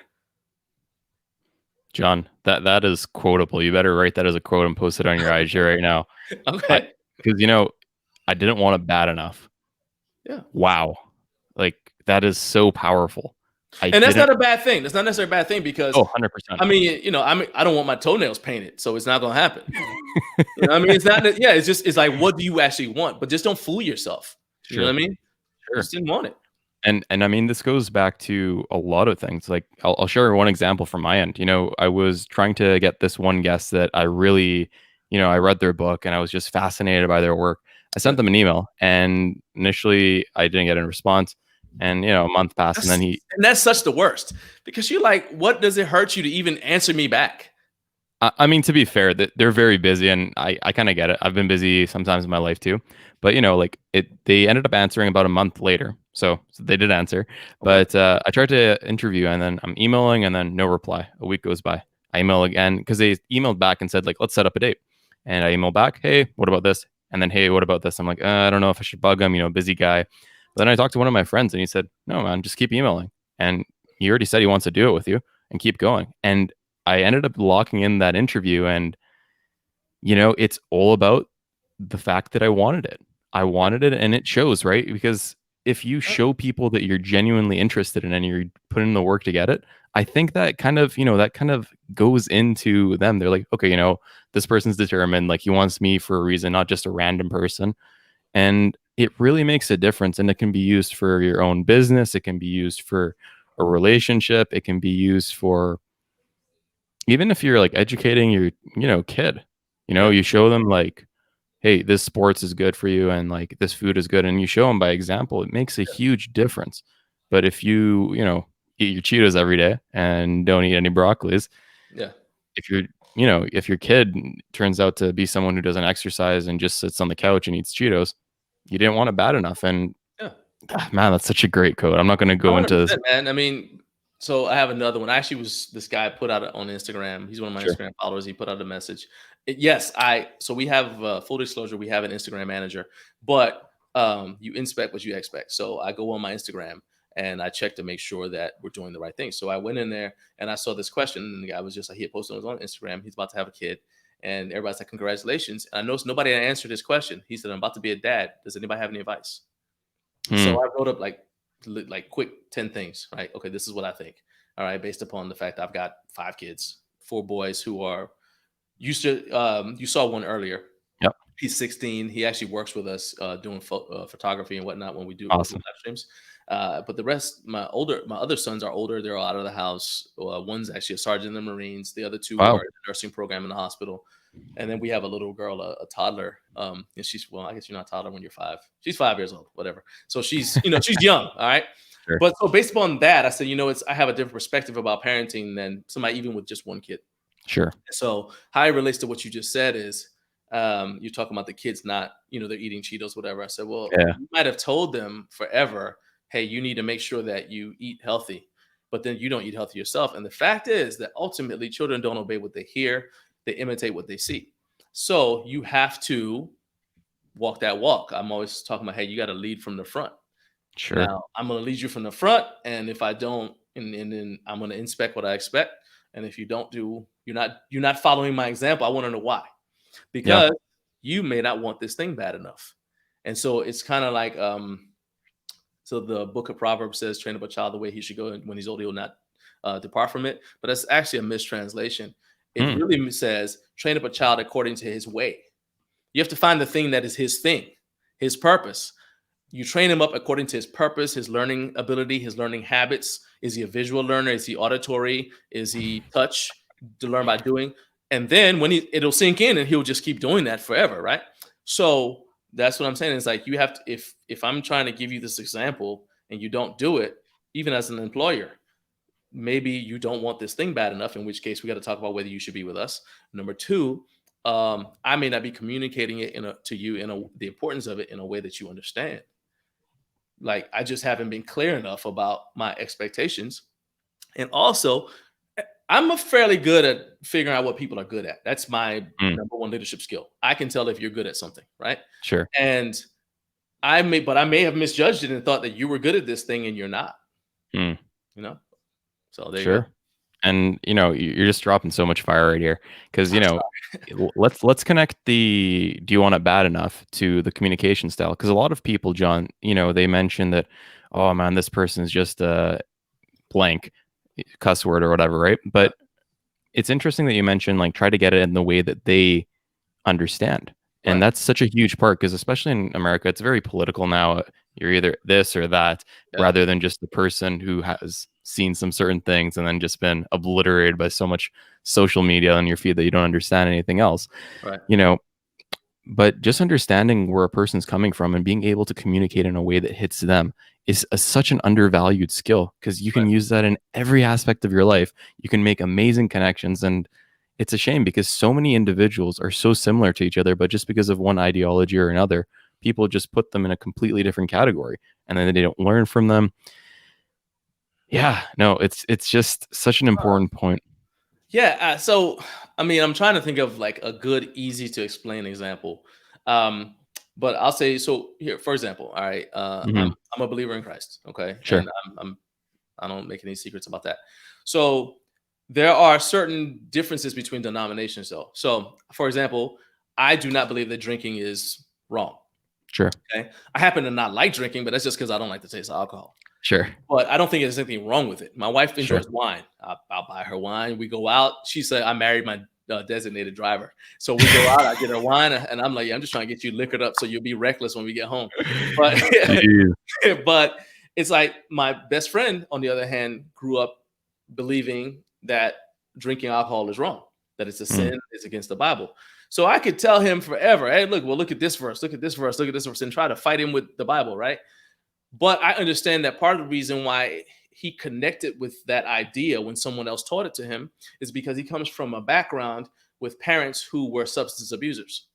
Speaker 2: John, that is quotable. You better write that as a quote and post it on your IG right now.
Speaker 3: Okay.
Speaker 2: Because I didn't want it bad enough.
Speaker 3: Yeah.
Speaker 2: Wow. Like that is so powerful.
Speaker 3: And that's not a bad thing. That's not necessarily a bad thing because
Speaker 2: 100%.
Speaker 3: I don't want my toenails painted, so it's not gonna happen. It's not. Yeah, it's like, what do you actually want? But just don't fool yourself. You know what I mean?
Speaker 2: Sure.
Speaker 3: Just didn't want it.
Speaker 2: And this goes back to a lot of things. Like I'll share one example from my end. I was trying to get this one guest that I really, I read their book and I was just fascinated by their work. I sent them an email, and initially I didn't get a response. And a month passed, and then
Speaker 3: that's such the worst, because you're like, what does it hurt you to even answer me back?
Speaker 2: To be fair, that they're very busy, and I kind of get it. I've been busy sometimes in my life too, but they ended up answering about a month later, so they did answer.
Speaker 3: Okay.
Speaker 2: But I tried to interview, and then I'm emailing, and then no reply. A week goes by. I email again because they emailed back and said, like, let's set up a date. And I email back, hey, what about this? And then, hey, what about this? I'm like, I don't know if I should bug him, busy guy. But then I talked to one of my friends, and he said, no, man, just keep emailing. And he already said he wants to do it with you, and keep going. And I ended up locking in that interview, and it's all about the fact that I wanted it. I wanted it, and it shows, right? Because if you show people that you're genuinely interested in and you're putting in the work to get it, I think that kind of goes into them. They're like, okay, this person's determined, like he wants me for a reason, not just a random person. And it really makes a difference, and it can be used for your own business. It can be used for a relationship. It can be used for even if you're like educating your, kid, you show them like, hey, this sports is good for you, and like this food is good, and you show them by example, it makes a huge difference. But if you, eat your Cheetos every day and don't eat any broccolis,
Speaker 3: yeah,
Speaker 2: if your kid turns out to be someone who doesn't exercise and just sits on the couch and eats Cheetos, you didn't want it bad enough. And man, that's such a great code. I'm not going to go into this.
Speaker 3: Man. So I have another one. Actually, this guy put out on Instagram. He's one of my Instagram followers. He put out a message. So we have full disclosure. We have an Instagram manager, but you inspect what you expect. So I go on my Instagram and I check to make sure that we're doing the right thing. So I went in there and I saw this question, and the guy was just like, he had posted on Instagram. He's about to have a kid, and everybody's like, congratulations. And I noticed nobody had answered his question. He said, I'm about to be a dad. Does anybody have any advice? So I wrote up like quick 10 things, right? Okay, this is what I think. All right, based upon the fact I've got 5 kids, 4 boys who are You saw one earlier.
Speaker 2: Yep.
Speaker 3: He's 16. He actually works with us doing photography and whatnot when we do
Speaker 2: Awesome.
Speaker 3: live streams. But the rest, my other sons are older. They're all out of the house. One's actually a sergeant in the Marines. The other two
Speaker 2: Wow.
Speaker 3: are in the nursing program in the hospital. And then we have a little girl, a toddler. And I guess you're not a toddler when you're 5. She's 5 years old, whatever. So she's young. All right.
Speaker 2: Sure.
Speaker 3: But so based upon that, I said, I have a different perspective about parenting than somebody even with just one kid.
Speaker 2: Sure.
Speaker 3: So how it relates to what you just said is, you're talking about the kids not, they're eating Cheetos, whatever. I said, well, you might have told them forever, hey, you need to make sure that you eat healthy, but then you don't eat healthy yourself. And the fact is that ultimately children don't obey what they hear. They imitate what they see. So you have to walk that walk. I'm always talking about, hey, you got to lead from the front.
Speaker 2: Sure.
Speaker 3: Now I'm going to lead you from the front. And if I don't, and then I'm going to inspect what I expect. And if you don't do, you're not following my example. I want to know why, because you may not want this thing bad enough. And so it's kind of like, so the book of Proverbs says, train up a child the way he should go, and when he's old, he will not depart from it. But that's actually a mistranslation. It really says, train up a child according to his way. You have to find the thing that is his thing, his purpose. You train him up according to his purpose, his learning ability, his learning habits. Is he a visual learner? Is he auditory? Is he touch to learn by doing? And then it'll sink in and he'll just keep doing that forever, right? So that's what I'm saying. It's like you have to, if I'm trying to give you this example and you don't do it, even as an employer, maybe you don't want this thing bad enough, in which case we got to talk about whether you should be with us. Number 2, I may not be communicating it to you the importance of it in a way that you understand. Like, I just haven't been clear enough about my expectations. And also, I'm fairly good at figuring out what people are good at. That's my number one leadership skill. I can tell if you're good at something, right?
Speaker 2: Sure.
Speaker 3: And I may have misjudged it and thought that you were good at this thing and you're not. So there you go.
Speaker 2: And you're just dropping so much fire right here, because let's connect the do you want it bad enough to the communication style, because a lot of people, John, they mention that, oh man, this person is just a blank cuss word or whatever, right? But it's interesting that you mentioned, like, try to get it in the way that they understand. And that's such a huge part, because especially in America, it's very political now. You're either this or that, rather than just the person who has seen some certain things and then just been obliterated by so much social media on your feed that you don't understand anything else.
Speaker 3: Right.
Speaker 2: But just understanding where a person's coming from and being able to communicate in a way that hits them is such an undervalued skill, because you can use that in every aspect of your life. You can make amazing connections, and it's a shame because so many individuals are so similar to each other, but just because of one ideology or another, people just put them in a completely different category, and then they don't learn from them. Yeah, no, it's just such an important point.
Speaker 3: Yeah. So, I mean, I'm trying to think of like a good, easy to explain example. But I'll say, so here, for example, all right, I'm a believer in Christ. Okay.
Speaker 2: Sure.
Speaker 3: And I don't make any secrets about that. So there are certain differences between denominations though. So for example, I do not believe that drinking is wrong.
Speaker 2: Sure.
Speaker 3: Okay. I happen to not like drinking, but that's just because I don't like the taste of alcohol.
Speaker 2: Sure.
Speaker 3: But I don't think there's anything wrong with it. My wife enjoys wine. I'll buy her wine. We go out. She said, I married my designated driver. So we go out, I get her wine, and I'm like, yeah, I'm just trying to get you liquored up so you'll be reckless when we get home. But, but it's like my best friend, on the other hand, grew up believing that drinking alcohol is wrong, that it's a sin, it's against the Bible. So I could tell him forever, hey, look at this verse, look at this verse, look at this verse, and try to fight him with the Bible, right? But I understand that part of the reason why he connected with that idea when someone else taught it to him is because he comes from a background with parents who were substance abusers.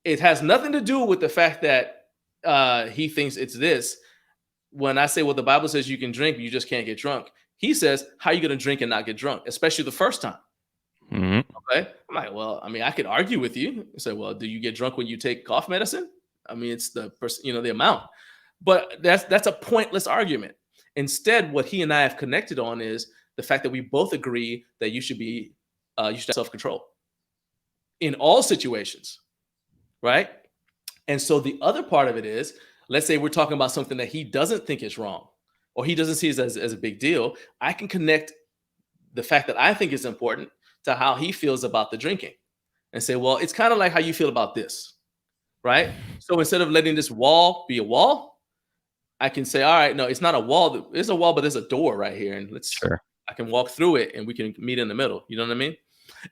Speaker 3: It has nothing to do with the fact that he thinks it's this. When I say, well, the Bible says you can drink, but you just can't get drunk. He says, how are you going to drink and not get drunk, especially the first time? Okay. I'm like, well, I mean, I could argue with you and say, well, do you get drunk when you take cough medicine? I mean, it's the the amount. But that's a pointless argument. Instead, what he and I have connected on is the fact that we both agree that you should have self-control in all situations, right? And so the other part of it is, let's say we're talking about something that he doesn't think is wrong, or he doesn't see it as a big deal. I can connect the fact that I think is important to how he feels about the drinking and say, well, it's kind of like how you feel about this, right? So instead of letting this wall be a wall, I can say, all right, no, it's not a wall. It's a wall, but there's a door right here. And
Speaker 2: Sure.
Speaker 3: I can walk through it and we can meet in the middle. You know what I mean?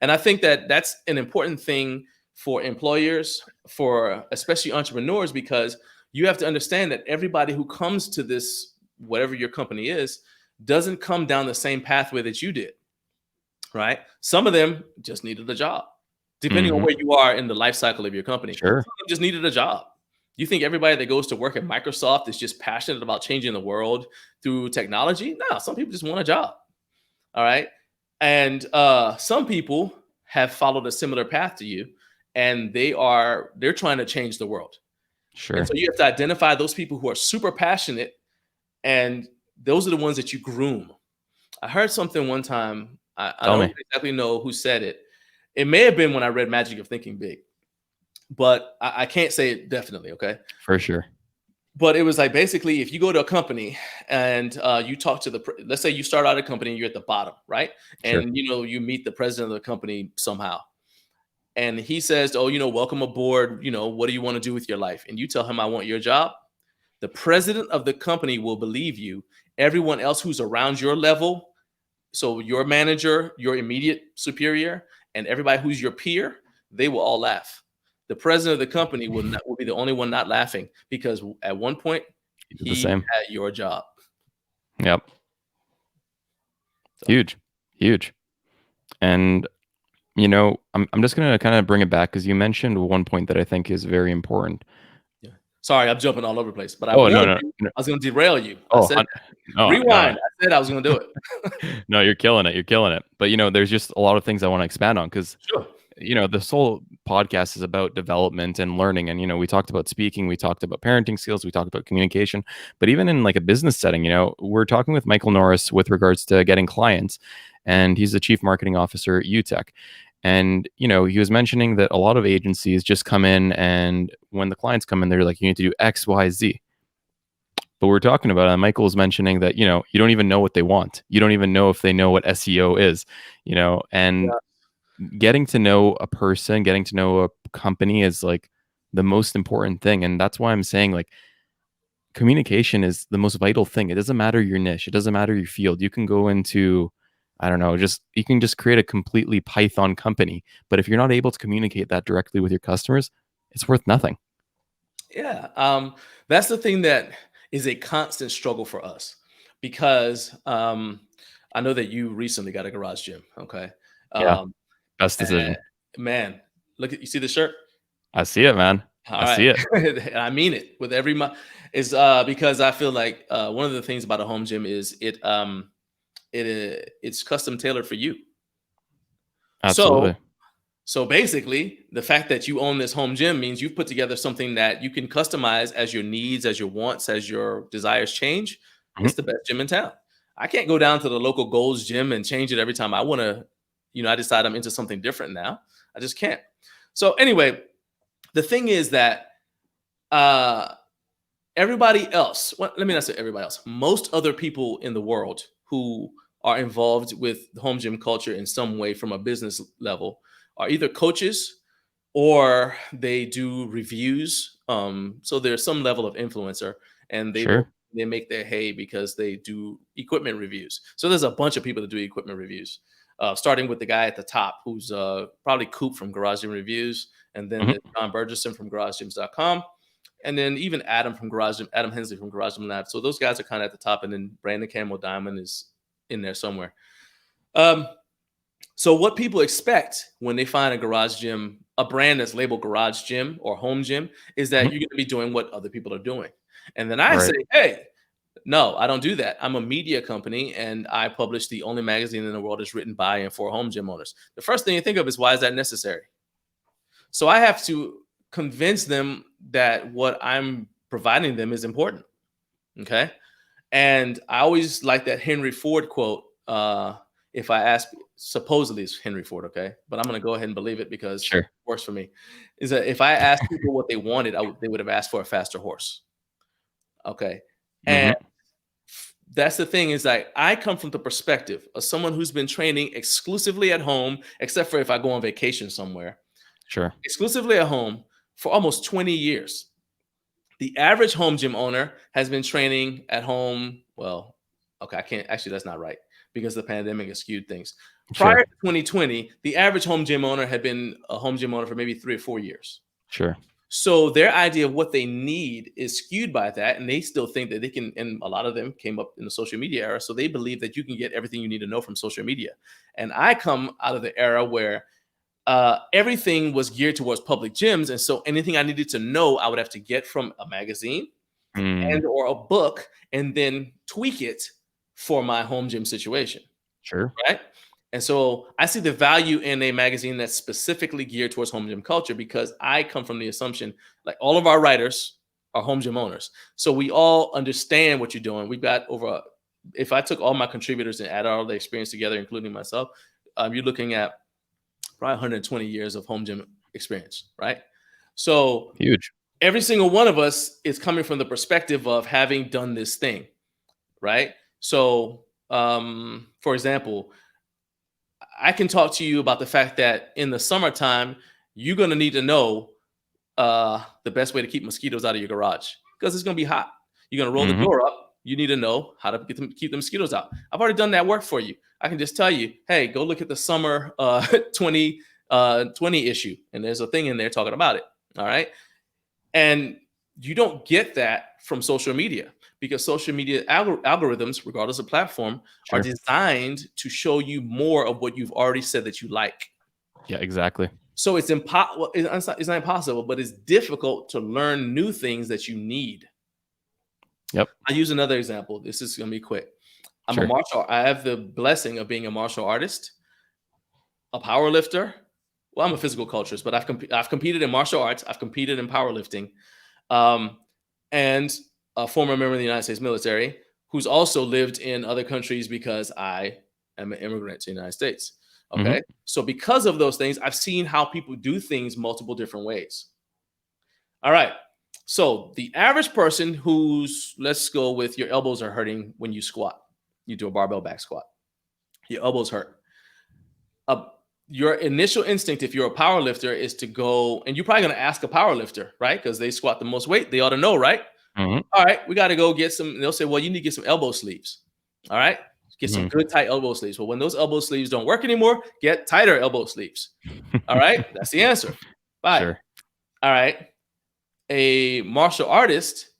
Speaker 3: And I think that that's an important thing for employers, for especially entrepreneurs, because you have to understand that everybody who comes to this, whatever your company is, doesn't come down the same pathway that you did, right? Some of them just needed a job, depending on where you are in the life cycle of your company.
Speaker 2: Sure.
Speaker 3: Some of them just needed a job. You think everybody that goes to work at Microsoft is just passionate about changing the world through technology? No, some people just want a job. All right. And some people have followed a similar path to you, and they're trying to change the world.
Speaker 2: Sure.
Speaker 3: And so you have to identify those people who are super passionate, and those are the ones that you groom. I heard something one time. I don't exactly know who said it. It may have been when I read Magic of Thinking Big, but I can't say it definitely. Okay.
Speaker 2: For sure.
Speaker 3: But it was like, basically, if you go to a company and you talk to let's say you start out a company and you're at the bottom, right?
Speaker 2: Sure.
Speaker 3: And, you meet the president of the company somehow. And he says, oh, welcome aboard. What do you want to do with your life? And you tell him, I want your job. The president of the company will believe you. Everyone else who's around your level, so your manager, your immediate superior, and everybody who's your peer, they will all laugh. The president of the company will be the only one not laughing, because at one point he had your job.
Speaker 2: Yep. So. Huge. And I'm just gonna kind of bring it back, because you mentioned one point that I think is very important.
Speaker 3: Yeah. Sorry, I'm jumping all over the place, but
Speaker 2: no.
Speaker 3: I was going to derail you. I said, rewind. No. I said I was going to do it.
Speaker 2: No, you're killing it. But there's just a lot of things I want to expand on, because this whole podcast is about development and learning. And, we talked about speaking, we talked about parenting skills, we talked about communication, but even in like a business setting, we're talking with Michael Norris with regards to getting clients, and he's the chief marketing officer at UTech. And, he was mentioning that a lot of agencies just come in, and when the clients come in, they're like, you need to do X, Y, Z. But we're talking about, and Michael was mentioning that, you don't even know what they want. You don't even know if they know what SEO is, and getting to know a person, getting to know a company is like the most important thing. And that's why I'm saying, like, communication is the most vital thing. It doesn't matter your niche. It doesn't matter your field. You can go into, I don't know, you can just create a completely Python company. But if you're not able to communicate that directly with your customers, it's worth nothing.
Speaker 3: Yeah. That's the thing that is a constant struggle for us, because I know that you recently got a garage gym. Okay.
Speaker 2: Yeah. Best decision.
Speaker 3: Man, you see the shirt?
Speaker 2: I see it, man. See it.
Speaker 3: I mean it with every is because I feel like one of the things about a home gym is it's custom tailored for you.
Speaker 2: Absolutely.
Speaker 3: So basically, the fact that you own this home gym means you've put together something that you can customize as your needs, as your wants, as your desires change. Mm-hmm. It's the best gym in town. I can't go down to the local Gold's gym and change it every time I want to. I decide I'm into something different now. I just can't. So anyway, the thing is that everybody else, well, let me not say everybody else, most other people in the world who are involved with the home gym culture in some way from a business level are either coaches or they do reviews. So there's some level of influencer, and they make their hay because they do equipment reviews. So there's a bunch of people that do equipment reviews. Starting with the guy at the top, who's probably Coop from Garage Gym Reviews, and then John Burgesson from GarageGyms.com, and then even Adam Hensley from Garage Gym Lab. So those guys are kind of at the top, and then Brandon Campbell Diamond is in there somewhere. So what people expect when they find a garage gym, a brand that's labeled garage gym or home gym, is that you're going to be doing what other people are doing. And then I say, hey, no, I don't do that. I'm a media company, and I publish the only magazine in the world that's written by and for home gym owners. The first thing you think of is, why is that necessary? So I have to convince them that what I'm providing them is important. Okay. And I always like that Henry Ford quote. If I ask, supposedly it's Henry Ford, okay, but I'm going to go ahead and believe it because it works for me, is that if I asked people what they wanted, they would have asked for a faster horse. Okay. And that's the thing, is like I come from the perspective of someone who's been training exclusively at home, except for if I go on vacation somewhere,
Speaker 2: Sure.
Speaker 3: exclusively at home for almost 20 years. The average home gym owner has been training at home. Well, okay, I can't actually, that's not right because the pandemic has skewed things. Prior
Speaker 2: Sure.
Speaker 3: to 2020, the average home gym owner had been a home gym owner for maybe 3 or 4 years.
Speaker 2: Sure.
Speaker 3: So their idea of what they need is skewed by that. And they still think that they can, and a lot of them came up in the social media era. So they believe that you can get everything you need to know from social media. And I come out of the era where everything was geared towards public gyms. And so anything I needed to know, I would have to get from a magazine
Speaker 2: Mm,
Speaker 3: and or a book and then tweak it for my home gym situation.
Speaker 2: sure.
Speaker 3: Right. And so I see the value in a magazine that's specifically geared towards home gym culture, because I come from the assumption like all of our writers are home gym owners. So we all understand what you're doing. We've got if I took all my contributors and added all the experience together, including myself, you're looking at probably 120 years of home gym experience. Right. So
Speaker 2: Huge.
Speaker 3: every single one of us is coming from the perspective of having done this thing. Right. So, for example, I can talk to you about the fact that in the summertime, you're going to need to know the best way to keep mosquitoes out of your garage, because it's going to be hot. You're going to roll the
Speaker 2: Mhm.
Speaker 3: door up. You need to know how to keep the mosquitoes out. I've already done that work for you. I can just tell you, hey, go look at the summer 2020 issue. And there's a thing in there talking about it. All right. And you don't get that from social media, because social media algorithms, regardless of platform, are
Speaker 2: Sure.
Speaker 3: designed to show you more of what you've already said that you like.
Speaker 2: Yeah, exactly.
Speaker 3: So it's impossible. It's not impossible, but it's difficult to learn new things that you need.
Speaker 2: Yep.
Speaker 3: I use another example. This is going to be quick.
Speaker 2: Sure.
Speaker 3: I have the blessing of being a martial artist, a power lifter. Well, I'm a physical culturist, but I've competed in martial arts. I've competed in powerlifting. And a former member of the United States military who's also lived in other countries because I am an immigrant to the United States. Okay.
Speaker 2: Mhm.
Speaker 3: So because of those things, I've seen how people do things multiple different ways. All right. So the average person let's go with, your elbows are hurting when you squat. You do a barbell back squat. Your elbows hurt. Your initial instinct, if you're a power lifter, is to go, and you're probably going to ask a power lifter, right? Because they squat the most weight. They ought to know, right?
Speaker 2: Mhm.
Speaker 3: All right, we got to go get some. And they'll say, well, you need to get some elbow sleeves. All right, get some
Speaker 2: Mhm.
Speaker 3: good tight elbow sleeves. Well, when those elbow sleeves don't work anymore, get tighter elbow sleeves. All right, that's the answer. Bye.
Speaker 2: Sure.
Speaker 3: All right, a martial artist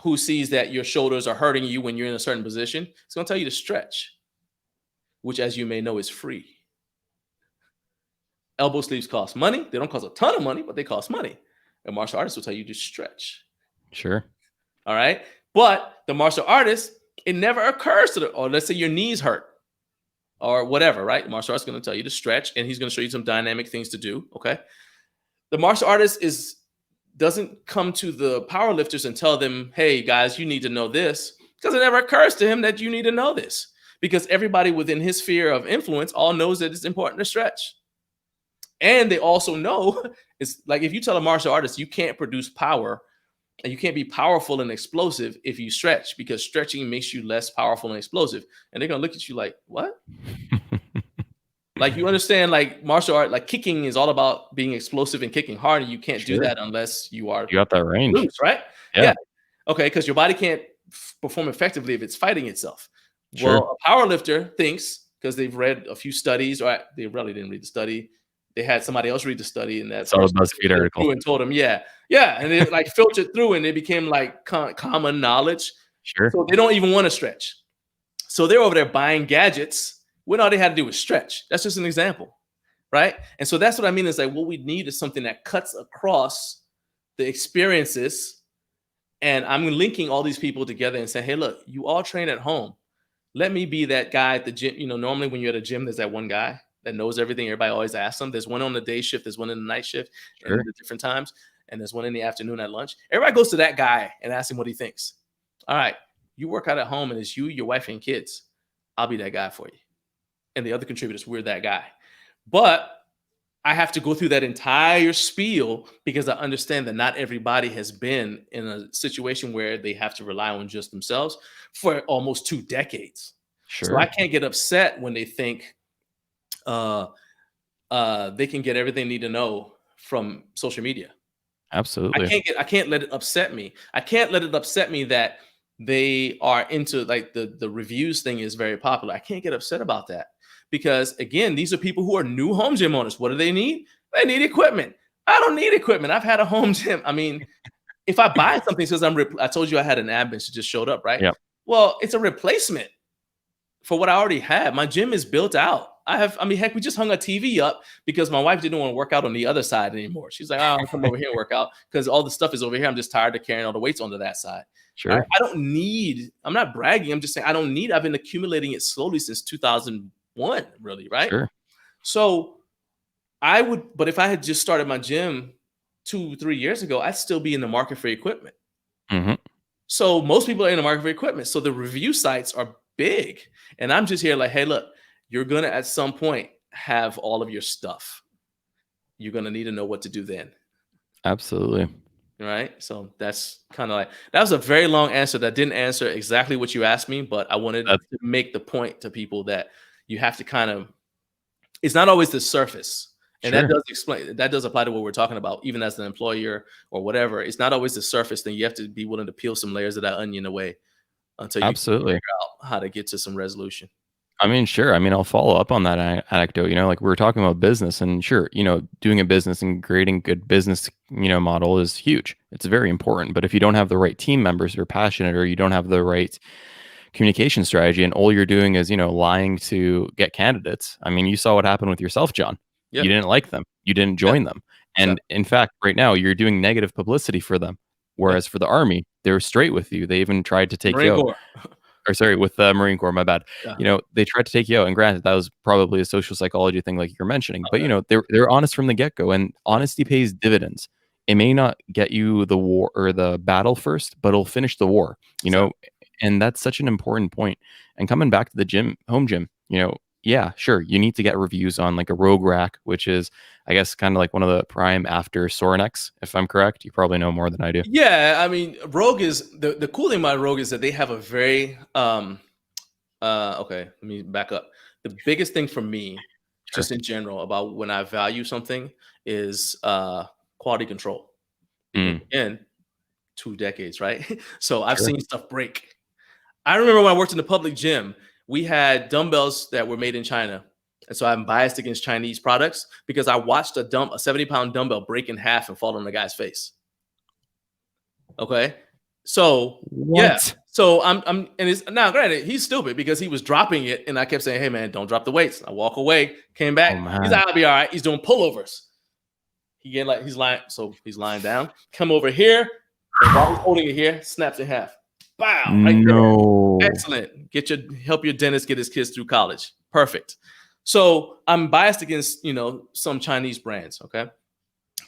Speaker 3: who sees that your shoulders are hurting you when you're in a certain position, it's going to tell you to stretch, which, as you may know, is free. Elbow sleeves cost money. They don't cost a ton of money, but they cost money. A martial artist will tell you to stretch.
Speaker 2: Sure.
Speaker 3: All right. But the martial artist, it never occurs to or let's say your knees hurt or whatever, right? The martial artist is going to tell you to stretch, and he's going to show you some dynamic things to do. Okay. The martial artist doesn't come to the power lifters and tell them, hey guys, you need to know this, because it never occurs to him that you need to know this, because everybody within his sphere of influence all knows that it's important to stretch. And they also know it's like, if you tell a martial artist you can't produce power and you can't be powerful and explosive if you stretch, because stretching makes you less powerful and explosive. And they're going to look at you like, what? Like, you understand, like martial art, like kicking is all about being explosive and kicking hard. And you can't do
Speaker 2: Sure.
Speaker 3: that unless you are
Speaker 2: You got that range.
Speaker 3: loose, right?
Speaker 2: Yeah.
Speaker 3: Okay. Because your body can't perform effectively if it's fighting itself.
Speaker 2: Sure.
Speaker 3: Well, a power lifter thinks, because they've read a few studies, or they really didn't read the study. They had somebody else read the study, and that
Speaker 2: Saw a BuzzFeed article.
Speaker 3: and told them, yeah, and it like filtered through, and it became like common knowledge.
Speaker 2: Sure.
Speaker 3: So they don't even want to stretch. So they're over there buying gadgets when all they had to do was stretch. That's just an example, right? And so that's what I mean. Is like, what we need is something that cuts across the experiences. And I'm linking all these people together and say, hey, look, you all train at home. Let me be that guy at the gym. You know, normally when you're at a gym, there's that one guy that knows everything. Everybody always asks them. There's one on the day shift. There's one in the night shift,
Speaker 2: Sure.
Speaker 3: and the different times. And there's one in the afternoon at lunch. Everybody goes to that guy and asks him what he thinks. All right, you work out at home and it's you, your wife, and kids. I'll be that guy for you. And the other contributors, we're that guy. But I have to go through that entire spiel because I understand that not everybody has been in a situation where they have to rely on just themselves for almost 2 decades. So I
Speaker 2: Sure.
Speaker 3: can't get upset when they think uh, they can get everything they need to know from social media.
Speaker 2: Absolutely.
Speaker 3: I can't let it upset me. I can't let it upset me that they are into like the reviews thing is very popular. I can't get upset about that because again, these are people who are new home gym owners. What do they need? They need equipment. I don't need equipment. I've had a home gym. I mean, if I buy something says I told you I had an ad bench that just showed up, right?
Speaker 2: Yep.
Speaker 3: Well, it's a replacement for what I already have. My gym is built out. I mean, heck, we just hung a TV up because my wife didn't want to work out on the other side anymore. She's like, oh, I'll come over here and work out because all the stuff is over here. I'm just tired of carrying all the weights onto that side. Right?
Speaker 2: Sure.
Speaker 3: I don't need, I'm not bragging. I'm just saying I don't need, I've been accumulating it slowly since 2001, really, right?
Speaker 2: Sure.
Speaker 3: So but if I had just started my gym 2, 3 years ago, I'd still be in the market for equipment.
Speaker 2: Hmm.
Speaker 3: So most people are in the market for equipment. So the review sites are big. And I'm just here like, hey, look, you're going to at some point have all of your stuff. You're going to need to know what to do then.
Speaker 2: Absolutely.
Speaker 3: Right. So that's kind of like, that was a very long answer that didn't answer exactly what you asked me, but I wanted
Speaker 2: That's
Speaker 3: to make the point to people that you have to kind of, it's not always the surface. And
Speaker 2: sure.
Speaker 3: that does apply to what we're talking about, even as an employer or whatever. It's not always the surface thing. You have to be willing to peel some layers of that onion away until you can
Speaker 2: Absolutely.
Speaker 3: figure out how to get to some resolution.
Speaker 2: I mean, sure. I mean, I'll follow up on that anecdote. Like we were talking about business, and sure, doing a business and creating good business, model is huge. It's very important. But if you don't have the right team members who are passionate, or you don't have the right communication strategy, and all you're doing is, lying to get candidates. I mean, you saw what happened with yourself, John.
Speaker 3: Yeah.
Speaker 2: You didn't like them. You didn't join them. And in fact, right now, you're doing negative publicity for them. Whereas for the Army, they were straight with you. They even tried to take
Speaker 3: Marine
Speaker 2: you out.
Speaker 3: Corps.
Speaker 2: Or sorry, with the Marine Corps, my bad.
Speaker 3: Yeah.
Speaker 2: They tried to take you out, and granted, that was probably a social psychology thing, like you're mentioning. But they're honest from the get go, and honesty pays dividends. It may not get you the war or the battle first, but it'll finish the war. And that's such an important point. And coming back to the home gym, yeah, sure, you need to get reviews on like a Rogue Rack, which is, I guess, kind of like one of the prime after Sorinex, if I'm correct. You probably know more than I do.
Speaker 3: Yeah, I mean, Rogue is the cool thing about Rogue is that they have a very okay, let me back up. The biggest thing for me, just in general, about when I value something is quality control. Because again, 2 decades, right? So I've seen stuff break. I remember when I worked in the public gym, we had dumbbells that were made in China. And so I'm biased against Chinese products because I watched a 70-pound dumbbell break in half and fall on the guy's face. Okay. So yeah. So I'm and it's now granted, he's stupid because he was dropping it and I kept saying, hey man, don't drop the weights. I walk away, came back. He's like, I'll be all right. He's doing pullovers. He's lying down. Come over here. And while he's holding it here, snaps in half. Bow, right there. Excellent. Help your dentist get his kids through college. Perfect. So I'm biased against, some Chinese brands. Okay.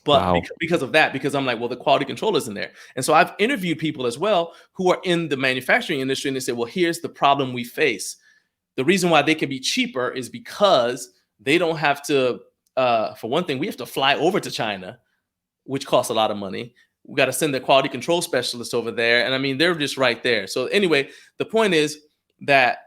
Speaker 3: But because of that, because I'm like, well, the quality control isn't there. And so I've interviewed people as well who are in the manufacturing industry and they say, well, here's the problem we face. The reason why they can be cheaper is because they don't have to, for one thing, we have to fly over to China, which costs a lot of money. We got to send the quality control specialist over there. And I mean, they're just right there. So anyway, the point is that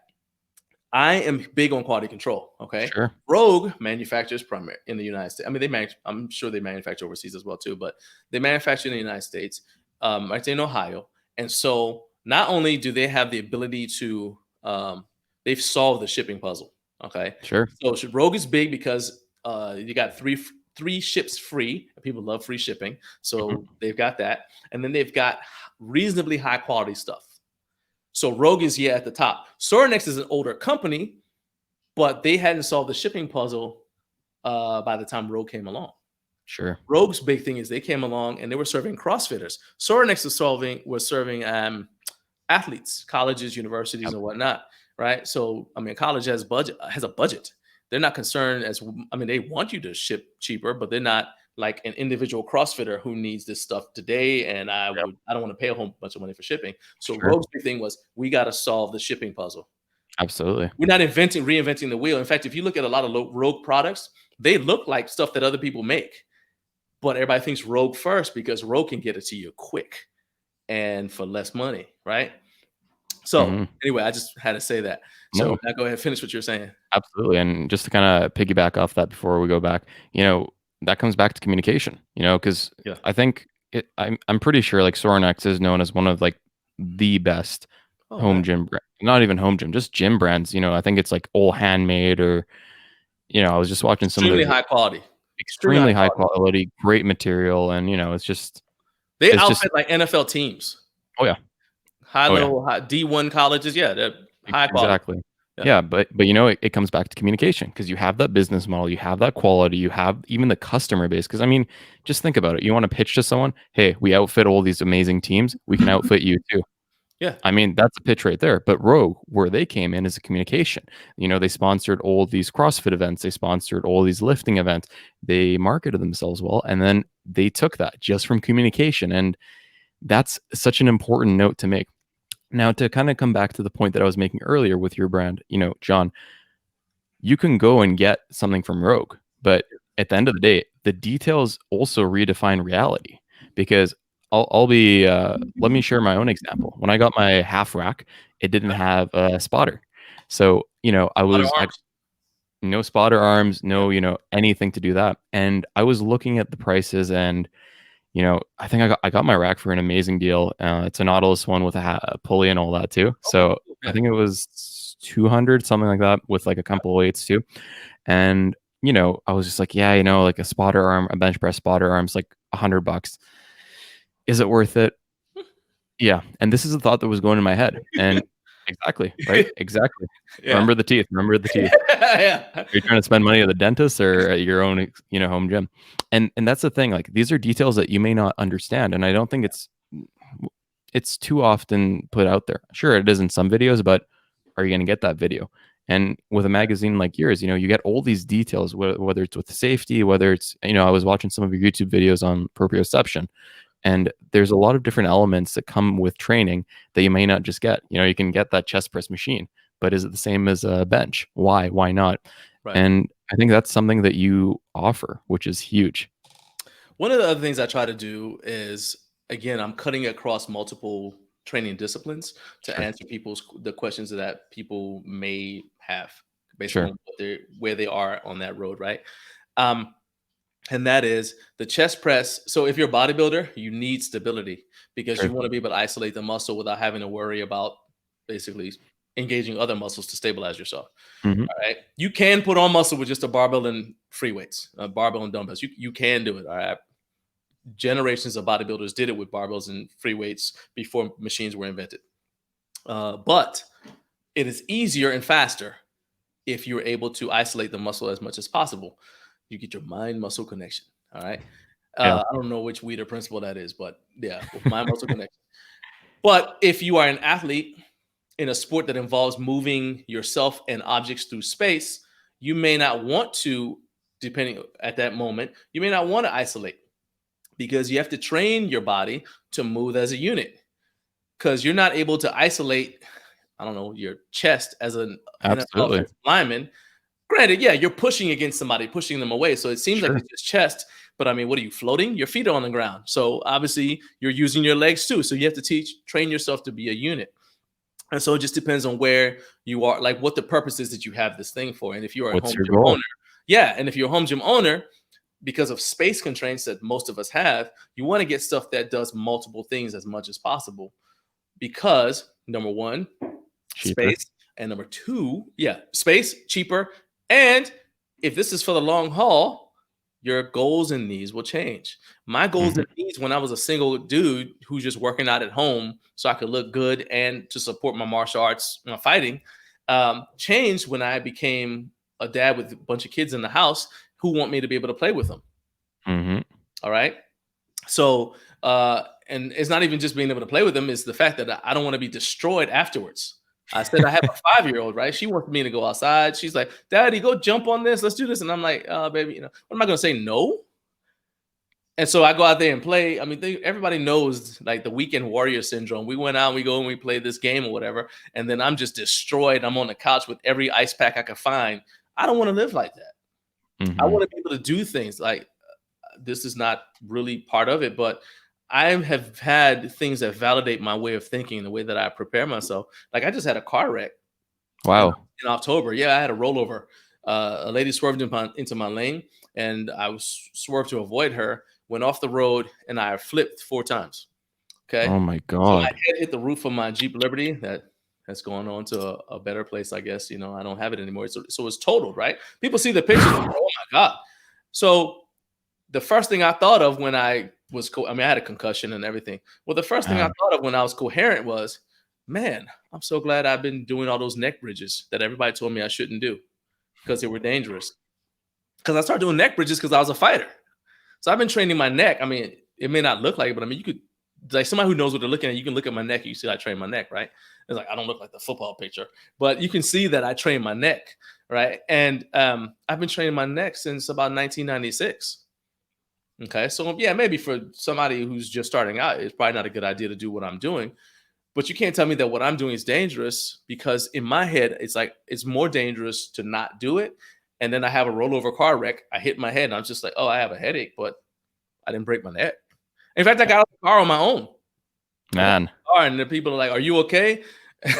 Speaker 3: I am big on quality control. Okay.
Speaker 2: Sure.
Speaker 3: Rogue manufactures primarily in the United States. I mean, I'm sure they manufacture overseas as well too, but they manufacture in the United States, right in Ohio. And so not only do they have the ability to, they've solved the shipping puzzle. Okay.
Speaker 2: Sure.
Speaker 3: So Rogue is big because you got three ships free. People love free shipping. So they've got that. And then they've got reasonably high quality stuff. So Rogue is at the top. Sorinex is an older company, but they hadn't solved the shipping puzzle by the time Rogue came along.
Speaker 2: Sure.
Speaker 3: Rogue's big thing is they came along and they were serving CrossFitters. Sorinex was serving athletes, colleges, universities, and whatnot. Right. So I mean, college has a budget. They're not concerned they want you to ship cheaper, but they're not like an individual CrossFitter who needs this stuff today. And I don't want to pay a whole bunch of money for shipping. So Rogue's big thing was we got to solve the shipping puzzle.
Speaker 2: Absolutely.
Speaker 3: We're not reinventing the wheel. In fact, if you look at a lot of Rogue products, they look like stuff that other people make, but everybody thinks Rogue first because Rogue can get it to you quick and for less money, right? So anyway, I just had to say that. So
Speaker 2: No,
Speaker 3: now go ahead, finish what you're saying.
Speaker 2: absolutely. And just to kind of piggyback off that before we go back, that comes back to communication, because
Speaker 3: Yeah.
Speaker 2: I think I'm pretty sure like Sorinex is known as one of like the best home gym, not even home gym, just gym brands. I think it's like all handmade or, I was just watching some of
Speaker 3: Extremely
Speaker 2: their
Speaker 3: high quality.
Speaker 2: extremely high quality, great material. And,
Speaker 3: They
Speaker 2: it's just,
Speaker 3: outfit like NFL teams.
Speaker 2: oh yeah.
Speaker 3: High
Speaker 2: Oh yeah.
Speaker 3: level, D1 colleges. Yeah, they're high quality.
Speaker 2: Exactly. Yeah, but it comes back to communication because you have that business model, you have that quality, you have even the customer base. Because I mean, just think about it. You want to pitch to someone, hey, we outfit all these amazing teams, we can outfit you too.
Speaker 3: Yeah.
Speaker 2: I mean, that's a pitch right there. But Rogue, where they came in is a communication. They sponsored all these CrossFit events, they sponsored all these lifting events, they marketed themselves well, and then they took that just from communication. And that's such an important note to make. Now, to kind of come back to the point that I was making earlier with your brand, John, you can go and get something from Rogue, but at the end of the day, the details also redefine reality. Because I'll be, let me share my own example. When I got my half rack, it didn't have a spotter. So, I no spotter arms, no, anything to do that. And I was looking at the prices and I think I got my rack for an amazing deal. It's a Nautilus one with a pulley and all that too. So I think it was 200, something like that, with like a couple of weights too. And I was just like, yeah, like a spotter arm, a bench press spotter arm's like $100. Is it worth it? Yeah. And this is a thought that was going in my head. And exactly, right? Exactly.
Speaker 3: Yeah.
Speaker 2: Remember the teeth. Remember the teeth.
Speaker 3: Yeah.
Speaker 2: You're trying to spend money at the dentist or at your own, home gym. And that's the thing. Like, these are details that you may not understand. And I don't think it's too often put out there. Sure, it is in some videos, but are you going to get that video? And with a magazine like yours, you get all these details, whether it's with safety, whether it's, I was watching some of your YouTube videos on proprioception, and there's a lot of different elements that come with training that you may not just get. You can get that chest press machine, but is it the same as a bench? Why? Why not?
Speaker 3: Right.
Speaker 2: And I think that's something that you offer, which is huge.
Speaker 3: One of the other things I try to do is, again, I'm cutting across multiple training disciplines to answer the questions that people may have based on where they are on that road, right? And that is the chest press. So if you're a bodybuilder, you need stability because you want to be able to isolate the muscle without having to worry about basically engaging other muscles to stabilize yourself. All right. You can put on muscle with just a barbell and free weights, barbell and dumbbells. You can do it. All right. Generations of bodybuilders did it with barbells and free weights before machines were invented. But it is easier and faster if you're able to isolate the muscle as much as possible. You get your mind-muscle connection. All right. I don't know which Weider principle that is, but yeah, mind-muscle connection. But if you are an athlete in a sport that involves moving yourself and objects through space, you may not want to, depending at that moment, you may not want to isolate because you have to train your body to move as a unit because you're not able to isolate, I don't know, your chest as an NFL lineman. Granted, yeah, you're pushing against somebody, pushing them away. So it seems like it's just chest. But I mean, what are you floating? Your feet are on the ground. So obviously you're using your legs too. So you have to train yourself to be a unit. And so it just depends on where you are, like what the purpose is that you have this thing for. And if you're a home gym owner, and if you're a home gym owner, because of space constraints that most of us have, you want to get stuff that does multiple things as much as possible. Because number one, space, and number two, space, cheaper. And if this is for the long haul, your goals and needs will change. My goals and needs when I was a single dude who's just working out at home so I could look good and to support my martial arts fighting changed when I became a dad with a bunch of kids in the house who want me to be able to play with them. All right. So, and it's not even just being able to play with them, it's the fact that I don't want to be destroyed afterwards. I said, I have a 5-year-old, right? She wants me to go outside. She's like, Daddy, go jump on this. Let's do this. And I'm like, baby, what am I going to say? No. And so I go out there and play. I mean, everybody knows like the weekend warrior syndrome. We went out, we go and we play this game or whatever. And then I'm just destroyed. I'm on the couch with every ice pack I could find. I don't want to live like that. I want to be able to do things like this is not really part of it, but I have had things that validate my way of thinking, the way that I prepare myself. Like I just had a car wreck.
Speaker 2: Wow.
Speaker 3: In October. Yeah, I had a rollover. A lady swerved into my lane, and I was swerved to avoid her. Went off the road, and I flipped 4 times. Okay.
Speaker 2: Oh my
Speaker 3: So my
Speaker 2: God.
Speaker 3: head hit the roof of my Jeep Liberty that's going on to a better place, I guess. I don't have it anymore. So it's totaled, right? People see the pictures. Like, oh my God. So the first thing I thought of when I was, I had a concussion and everything. Well, the first thing I thought of when I was coherent was, man, I'm so glad I've been doing all those neck bridges that everybody told me I shouldn't do because they were dangerous. Because I started doing neck bridges because I was a fighter. So I've been training my neck. I mean, it may not look like it, but I mean, you could, like somebody who knows what they're looking at, you can look at my neck and you see I train my neck, right? It's like, I don't look like the football picture, but you can see that I train my neck, right? And I've been training my neck since about 1996. Okay, so yeah, maybe for somebody who's just starting out, it's probably not a good idea to do what I'm doing. But you can't tell me that what I'm doing is dangerous because in my head, it's like it's more dangerous to not do it. And then I have a rollover car wreck. I hit my head and I'm just like, oh, I have a headache, but I didn't break my neck. In fact, I got out of the car on my own.
Speaker 2: Man.
Speaker 3: And the people are like, are you okay?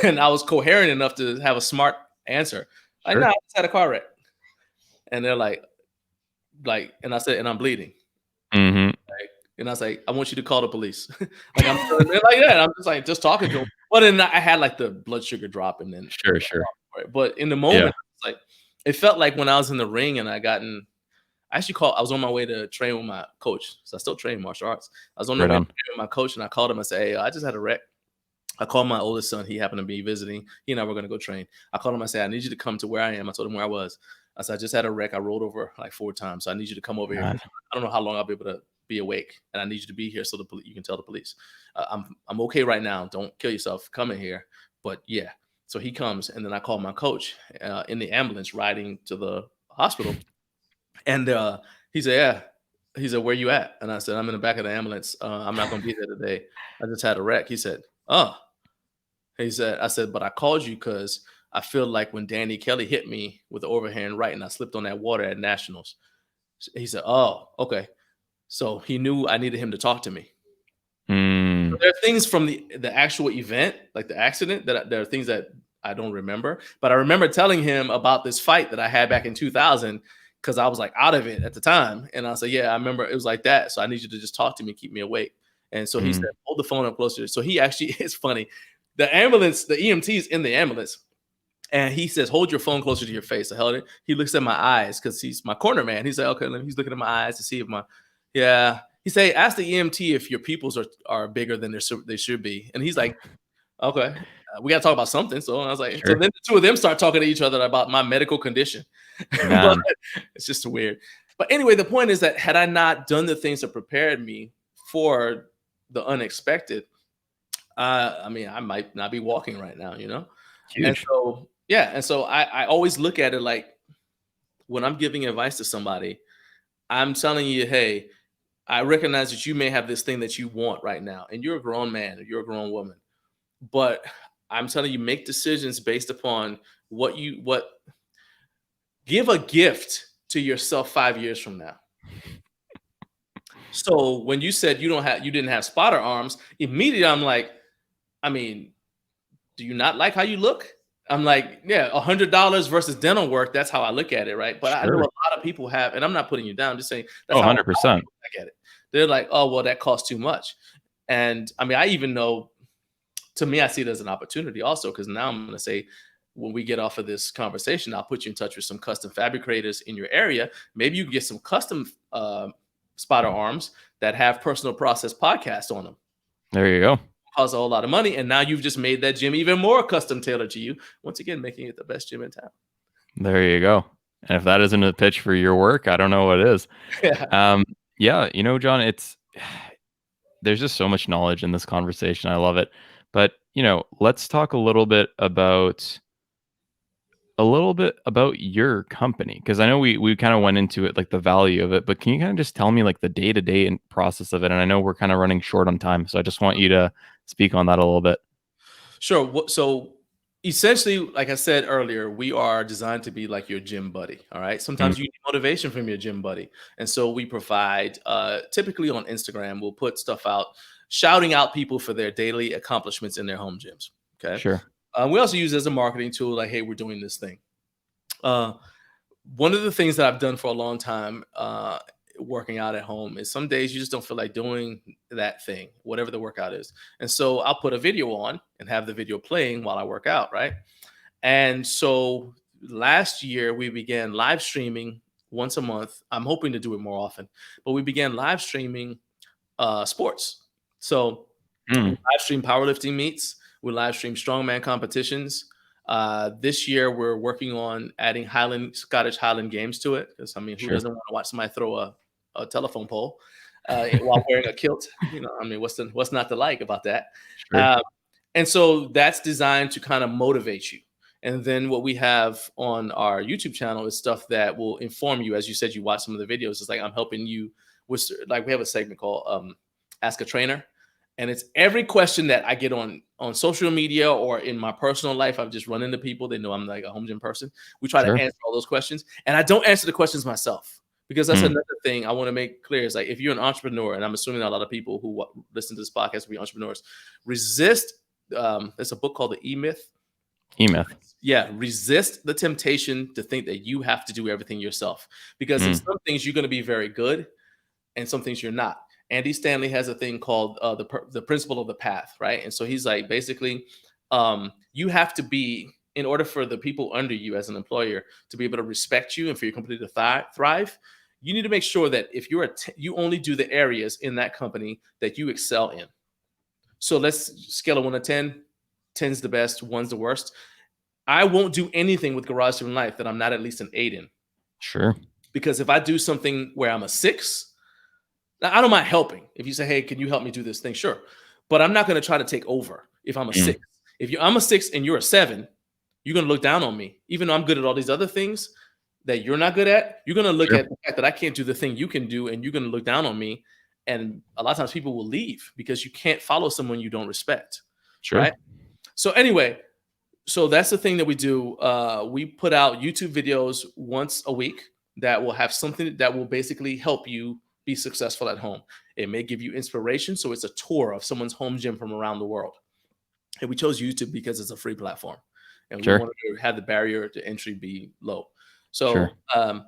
Speaker 3: And I was coherent enough to have a smart answer. Like, no, I just had a car wreck. And they're like, and I said, and I'm bleeding.
Speaker 2: Mm-hmm.
Speaker 3: And I was like, I want you to call the police. Like I'm like that. I'm just like just talking to them. But then I had like the blood sugar drop and then
Speaker 2: Sure.
Speaker 3: But in the moment, it's like it felt like when I was in the ring and I was on my way to train with my coach. So I still train martial arts. I was on the way to train with my coach and I called him and said, hey, I just had a wreck. I called my oldest son. He happened to be visiting. He and I were going to go train. I called him. I said, I need you to come to where I am. I told him where I was. I said, I just had a wreck. I rolled over like 4 times. So I need you to come over here. I don't know how long I'll be able to be awake. And I need you to be here so you can tell the police. I'm okay right now. Don't kill yourself. Come in here. But yeah. So he comes and then I call my coach in the ambulance riding to the hospital. And he said, yeah. He said, where you at? And I said, I'm in the back of the ambulance. I'm not going to be there today. I just had a wreck. He said, oh. I said, but I called you because I feel like when Danny Kelly hit me with the overhand right and I slipped on that water at Nationals. He said, oh, okay. So he knew I needed him to talk to me. So there are things from the actual event, like the accident, that there are things that I don't remember. But I remember telling him about this fight that I had back in 2000 because I was like out of it at the time. And I said, yeah, I remember it was like that. So I need you to just talk to me, keep me awake. And so he said, hold the phone up closer. So he actually, it's funny. The ambulance, the EMT is in the ambulance. And he says, hold your phone closer to your face. I held it. He looks at my eyes because he's my corner man. He said, okay, he's looking at my eyes to see if he say, ask the EMT if your pupils are bigger than they should be. And he's like, okay, we got to talk about something. So I was like, so then the two of them start talking to each other about my medical condition. But it's just weird. But anyway, the point is that had I not done the things that prepared me for the unexpected, I might not be walking right now, Huge. And so, yeah. And so I always look at it like when I'm giving advice to somebody, I'm telling you, hey, I recognize that you may have this thing that you want right now, and you're a grown man or you're a grown woman, but I'm telling you, make decisions based upon give a gift to yourself 5 years from now. So when you said you didn't have spotter arms, immediately I'm like, do you not like how you look? I'm like, yeah, $100 versus dental work. That's how I look at it, right? But I know a lot of people have, and I'm not putting you down. I'm just saying that's 100%. I look at it. They're like, oh, well, that costs too much. And I even know, to me, I see it as an opportunity also, because now I'm going to say, when we get off of this conversation, I'll put you in touch with some custom fabricators in your area. Maybe you can get some custom spotter arms that have personal process podcasts on them.
Speaker 2: There you go.
Speaker 3: Costs a whole lot of money, and now you've just made that gym even more custom tailored to you. Once again, making it the best gym in town.
Speaker 2: There you go. And if that isn't a pitch for your work, I don't know what is. Yeah, John, there's just so much knowledge in this conversation. I love it. But let's talk a little bit about your company, because I know we kind of went into it, like the value of it, but can you kind of just tell me like the day-to-day process of it? And I know we're kind of running short on time, so I just want you to speak on that a little bit.
Speaker 3: Sure. So essentially, like I said earlier, we are designed to be like your gym buddy. All right.
Speaker 2: Mm,
Speaker 3: Sometimes you need motivation from your gym buddy. And so we provide, typically on Instagram, we'll put stuff out, shouting out people for their daily accomplishments in their home gyms. Okay.
Speaker 2: sure.
Speaker 3: We also use it as a marketing tool, like, hey, we're doing this thing. Uh, One of the things that I've done for a long time, working out at home, is some days you just don't feel like doing that thing, whatever the workout is. And so I'll put a video on and have the video playing while I work out, right? And so last year we began live streaming once a month. I'm hoping to do it more often, but we began live streaming sports. So we
Speaker 2: Mm,
Speaker 3: live stream powerlifting meets. We live stream strongman competitions. This year, we're working on adding Scottish Highland games to it. Because I mean, who
Speaker 2: sure.
Speaker 3: doesn't want to watch somebody throw a telephone pole while wearing a kilt? I mean, what's not to like about that?
Speaker 2: Sure.
Speaker 3: Um, and so that's designed to kind of motivate you. And then what we have on our YouTube channel is stuff that will inform you. As you said, you watch some of the videos. It's like I'm helping you with, like, we have a segment called Ask a Trainer, and it's every question that I get on social media or in my personal life. I've just run into people. They know I'm like a home gym person. We try to
Speaker 2: Sure.
Speaker 3: answer all those questions, and I don't answer the questions myself, because that's
Speaker 2: Mm,
Speaker 3: another thing I want to make clear. Is like, if you're an entrepreneur, and I'm assuming that a lot of people who listen to this podcast will be entrepreneurs, resist. There's a book called The E-Myth.
Speaker 2: E-myth.
Speaker 3: Yeah, resist the temptation to think that you have to do everything yourself, because in
Speaker 2: Mm,
Speaker 3: some things you're going to be very good, and some things you're not. Andy Stanley has a thing called the principle of the path, right? And so he's like, basically, you have to be, in order for the people under you as an employer to be able to respect you and for your company to thrive, you need to make sure that if you only do the areas in that company that you excel in. So let's scale of 1 to 10. 10's the best, 1's the worst. I won't do anything with Garage Gym Life that I'm not at least an 8 in,
Speaker 2: sure.
Speaker 3: because if I do something where I'm a 6, now, I don't mind helping. If you say, "Hey, can you help me do this thing?" Sure, but I'm not going to try to take over if I'm a
Speaker 2: Mm,
Speaker 3: 6. If I'm a 6 and you're a 7, you're going to look down on me, even though I'm good at all these other things that you're not good at. You're going to look
Speaker 2: sure.
Speaker 3: at the fact that I can't do the thing you can do, and you're going to look down on me. And a lot of times people will leave because you can't follow someone you don't respect,
Speaker 2: Sure.
Speaker 3: right? So anyway, so that's the thing that we do. We put out YouTube videos once a week that will have something that will basically help you be successful at home. It may give you inspiration. So it's a tour of someone's home gym from around the world. And we chose YouTube because it's a free platform, and we
Speaker 2: Sure.
Speaker 3: wanted to have the barrier to entry be low.
Speaker 2: Sure.
Speaker 3: So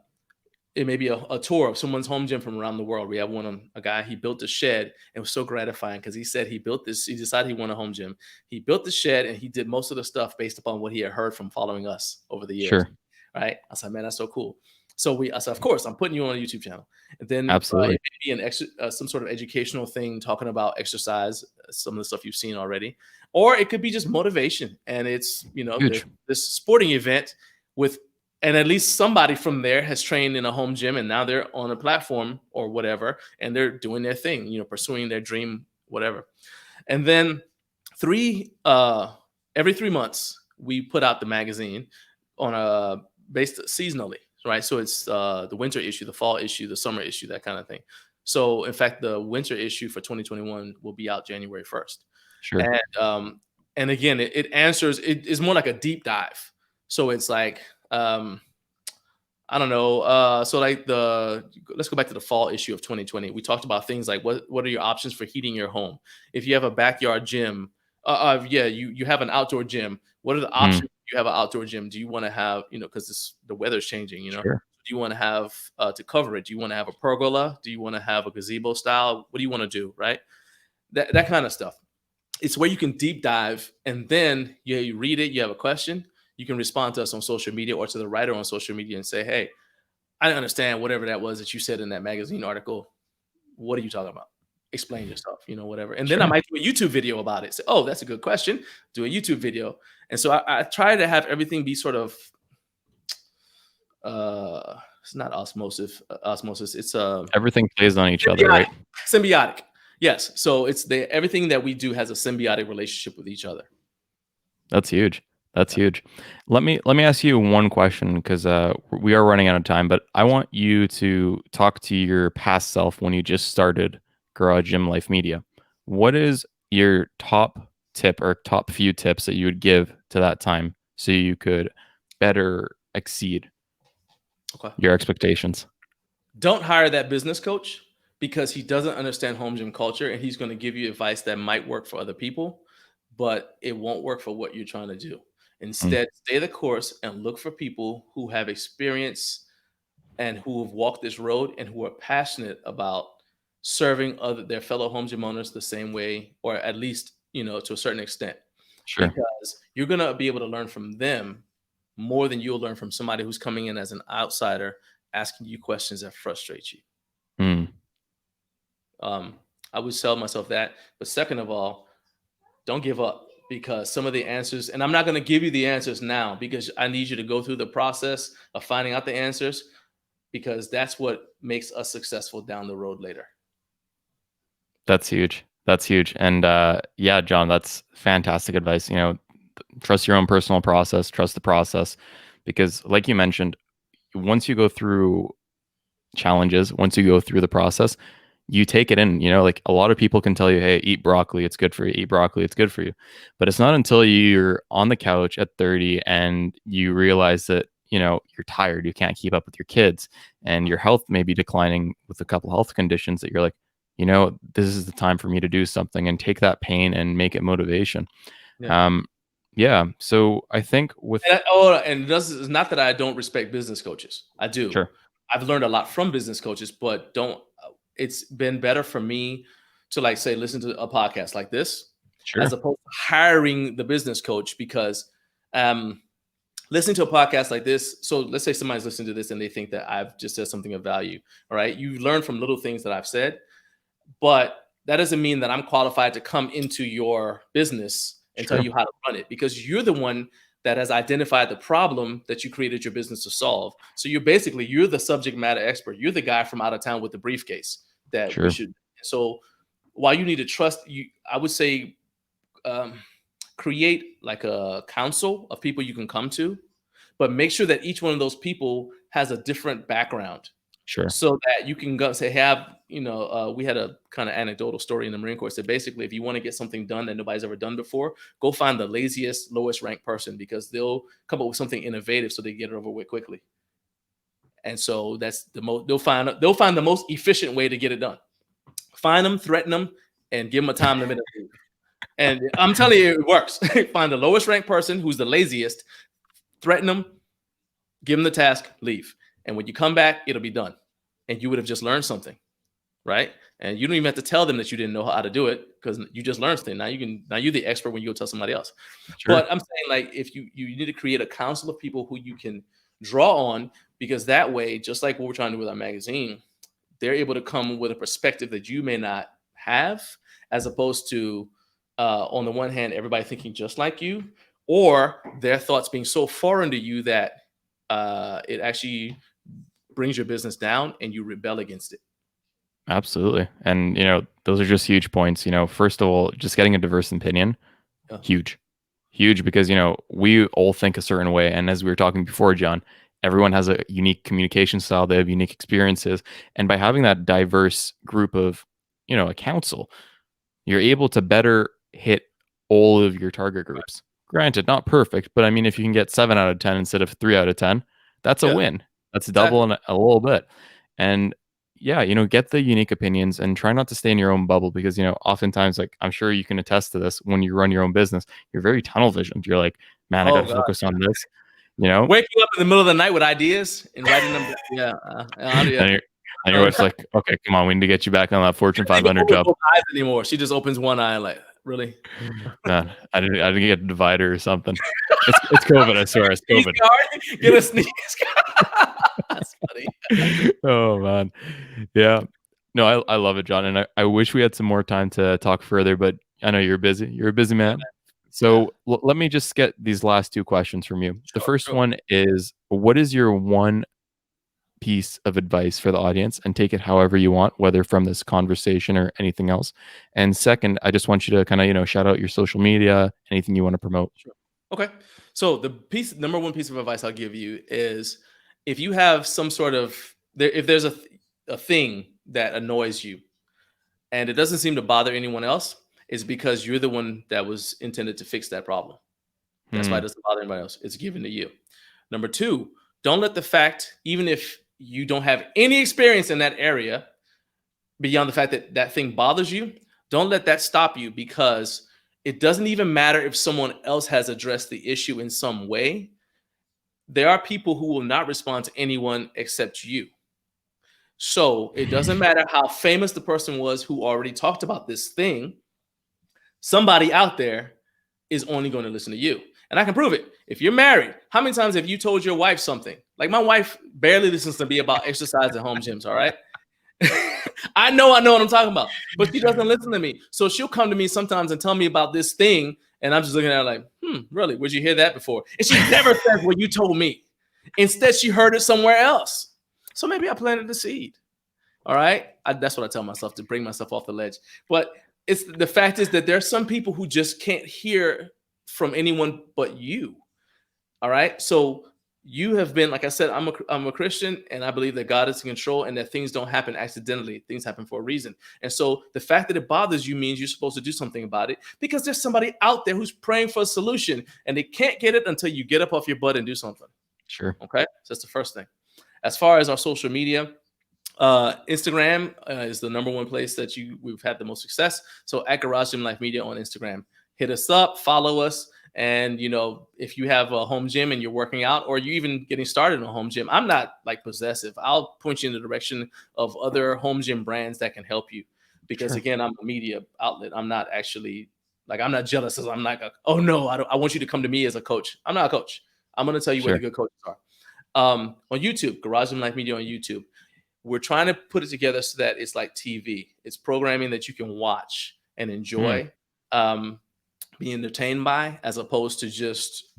Speaker 3: it may be a tour of someone's home gym from around the world. We have one on a guy, he built a shed. It was so gratifying because he said he decided he wanted a home gym. He built the shed and he did most of the stuff based upon what he had heard from following us over the years.
Speaker 2: Sure.
Speaker 3: Right. I said, man, that's so cool. So I said, of course, I'm putting you on a YouTube channel. And then
Speaker 2: Absolutely.
Speaker 3: it may be some sort of educational thing talking about exercise, some of the stuff you've seen already, or it could be just motivation. And it's,
Speaker 2: Huge.
Speaker 3: this sporting event with, and at least somebody from there has trained in a home gym, and now they're on a platform or whatever, and they're doing their thing, pursuing their dream, whatever. And then every 3 months, we put out the magazine on a based seasonally, right? So it's the winter issue, the fall issue, the summer issue, that kind of thing. So in fact, the winter issue for 2021 will be out January 1st.
Speaker 2: Sure.
Speaker 3: And again, it answers, it is more like a deep dive. So it's like, I don't know. So like let's go back to the fall issue of 2020. We talked about things like what are your options for heating your home? If you have a backyard gym, you have an outdoor gym. What are the
Speaker 2: Mm,
Speaker 3: options? If you have an outdoor gym. Do you want to have, because the weather's changing,
Speaker 2: sure.
Speaker 3: do you want to have to cover it? Do you want to have a pergola? Do you want to have a gazebo style? What do you want to do? Right? That kind of stuff. It's where you can deep dive, and then you read it, you have a question, you can respond to us on social media or to the writer on social media and say, hey, I didn't understand whatever that was that you said in that magazine article. What are you talking about? Explain yourself, whatever. And then I
Speaker 2: Sure.
Speaker 3: might do a YouTube video about it. Say, oh, that's a good question. Do a YouTube video. And so I try to have everything be sort of it's not osmosis. It's
Speaker 2: Everything plays on each other, right?
Speaker 3: symbiotic. Yes. So it's everything that we do has a symbiotic relationship with each other.
Speaker 2: That's huge. That's huge. Let me ask you one question, because we are running out of time, but I want you to talk to your past self when you just started Garage Gym Life Media. What is your top tip or top few tips that you would give to that time so you could better exceed your expectations?
Speaker 3: Don't hire that business coach because he doesn't understand home gym culture, and he's going to give you advice that might work for other people, but it won't work for what you're trying to do.
Speaker 2: Mm,
Speaker 3: Instead, stay the course and look for people who have experience and who have walked this road and who are passionate about serving their fellow home gym owners the same way, or at least, to a certain extent,
Speaker 2: sure.
Speaker 3: because you're going to be able to learn from them more than you'll learn from somebody who's coming in as an outsider asking you questions that frustrate you.
Speaker 2: Mm,
Speaker 3: um, I would tell myself that. But second of all, don't give up, because some of the answers, and I'm not going to give you the answers now because I need you to go through the process of finding out the answers, because that's what makes us successful down the road later.
Speaker 2: that's huge. That's huge. And yeah, John, that's fantastic advice. Trust your own personal process, trust the process, because like you mentioned, once you go through challenges, once you go through the process, you take it in. Like a lot of people can tell you, hey, eat broccoli, it's good for you. Eat broccoli, it's good for you. But it's not until you're on the couch at 30 and you realize that, you're tired, you can't keep up with your kids, and your health may be declining with a couple health conditions, that you're like, this is the time for me to do something and take that pain and make it motivation.
Speaker 3: Yeah.
Speaker 2: Um, yeah. So I think
Speaker 3: And this is not that I don't respect business coaches. I do.
Speaker 2: sure,
Speaker 3: I've learned a lot from business coaches, but don't. It's been better for me to, like, say, listen to a podcast like this
Speaker 2: sure,
Speaker 3: as opposed to hiring the business coach, because listening to a podcast like this. So let's say somebody's listening to this and they think that I've just said something of value. All right, you learn from little things that I've said, but that doesn't mean that I'm qualified to come into your business and tell
Speaker 2: sure,
Speaker 3: you how to run it, because you're the one that has identified the problem that you created your business to solve. So you're the subject matter expert. You're the guy from out of town with the briefcase that we
Speaker 2: sure,
Speaker 3: should. So while you need to trust you, I would say create like a council of people you can come to, but make sure that each one of those people has a different background,
Speaker 2: sure,
Speaker 3: so that you can go say, we had a kind of anecdotal story in the Marine Corps. So basically, if you want to get something done that nobody's ever done before, go find the laziest, lowest ranked person, because they'll come up with something innovative so they get it over with quickly. And so that's they'll find the most efficient way to get it done. Find them, threaten them, and give them a time limit. And I'm telling you, it works. Find the lowest ranked person who's the laziest, threaten them, give them the task, leave. And when you come back, it'll be done. And you would have just learned something, right? And you don't even have to tell them that you didn't know how to do it, because you just learned something. Now you're the expert when you go tell somebody else.
Speaker 2: sure.
Speaker 3: But I'm saying, like, if you need to create a council of people who you can draw on, because that way, just like what we're trying to do with our magazine, they're able to come with a perspective that you may not have, as opposed to on the one hand, everybody thinking just like you, or their thoughts being so foreign to you that it actually brings your business down and you rebel against it.
Speaker 2: Absolutely. And, those are just huge points. First of all, just getting a diverse opinion,
Speaker 3: Yeah.
Speaker 2: huge, because, we all think a certain way. And as we were talking before, John, everyone has a unique communication style. They have unique experiences. And by having that diverse group of, a council, you're able to better hit all of your target groups. Granted, not perfect, but I mean, if you can get 7 out of 10 instead of 3 out of 10, that's a
Speaker 3: Yeah,
Speaker 2: win. That's
Speaker 3: exactly.
Speaker 2: double and a little bit. And yeah, get the unique opinions and try not to stay in your own bubble, because, oftentimes, like, I'm sure you can attest to this, when you run your own business, you're very tunnel visioned. You're like, man, I got
Speaker 3: Oh
Speaker 2: to
Speaker 3: God.
Speaker 2: focus on this.
Speaker 3: Waking up in the middle of the night with ideas and writing them. Yeah. Yeah.
Speaker 2: And your wife's like, okay, come on, we need to get you back on that Fortune
Speaker 3: She doesn't even
Speaker 2: 500
Speaker 3: open
Speaker 2: job.
Speaker 3: both eyes anymore. She just opens one eye, like, really?
Speaker 2: Man, I didn't get a divider or something. It's COVID, I swear, it's
Speaker 3: Sneeze
Speaker 2: COVID.
Speaker 3: guard? Get a sneeze guard. That's funny.
Speaker 2: Oh man. Yeah. No, I love it, John. And I wish we had some more time to talk further, but I know you're busy. You're a busy
Speaker 3: Yeah,
Speaker 2: man.
Speaker 3: yeah.
Speaker 2: So let me just get these last 2 questions from you. The first
Speaker 3: Sure.
Speaker 2: one is, what is your one piece of advice for the audience? And take it however you want, whether from this conversation or anything else. And second, I just want you to kind of, shout out your social media, anything you want to promote.
Speaker 3: Sure. Okay. So the number one piece of advice I'll give you is, if you have some sort of if there's a thing that annoys you and it doesn't seem to bother anyone else, is because you're the one that was intended to fix that problem. That's why it doesn't bother anybody else. It's given to you. Number two, don't let the fact, even if you don't have any experience in that area, beyond the fact that that thing bothers you, don't let that stop you, because it doesn't even matter if someone else has addressed the issue in some way. There are people who will not respond to anyone except you. So it doesn't matter how famous the person was who already talked about this thing. Somebody out there is only going to listen to you. And I can prove it. If you're married, how many times have you told your wife something? Like, my wife barely listens to me about exercise at home gyms, all right? I know what I'm talking about, but she doesn't listen to me. So she'll come to me sometimes and tell me about this thing, and I'm just looking at her like, really? Would you hear that before? And she never says, well, you told me. Instead, she heard it somewhere else. So maybe I planted the seed. All right? That's what I tell myself, to bring myself off the ledge. But the fact is that there are some people who just can't hear from anyone but you. All right? So you have been, like I said, I'm a Christian, and I believe that God is in control and that things don't happen accidentally. Things happen for a reason. And so the fact that it bothers you means you're supposed to do something about it, because there's somebody out there who's praying for a solution, and they can't get it until you get up off your butt and do something.
Speaker 2: Sure.
Speaker 3: Okay? So that's the first thing. As far as our social media, Instagram is the number one place that we've had the most success. So at Garage Gym Life Media on Instagram, hit us up, follow us. And, if you have a home gym and you're working out, or you're even getting started in a home gym, I'm not like possessive. I'll point you in the direction of other home gym brands that can help you. Because again, I'm a media outlet. I'm not actually I'm not jealous. I'm not, oh no, I want you to come to me as a coach. I'm not a coach. I'm going to tell you what the good coaches are. On YouTube, Garage Gym Life Media on YouTube, we're trying to put it together so that it's like TV. It's programming that you can watch and enjoy. Be entertained by, as opposed to just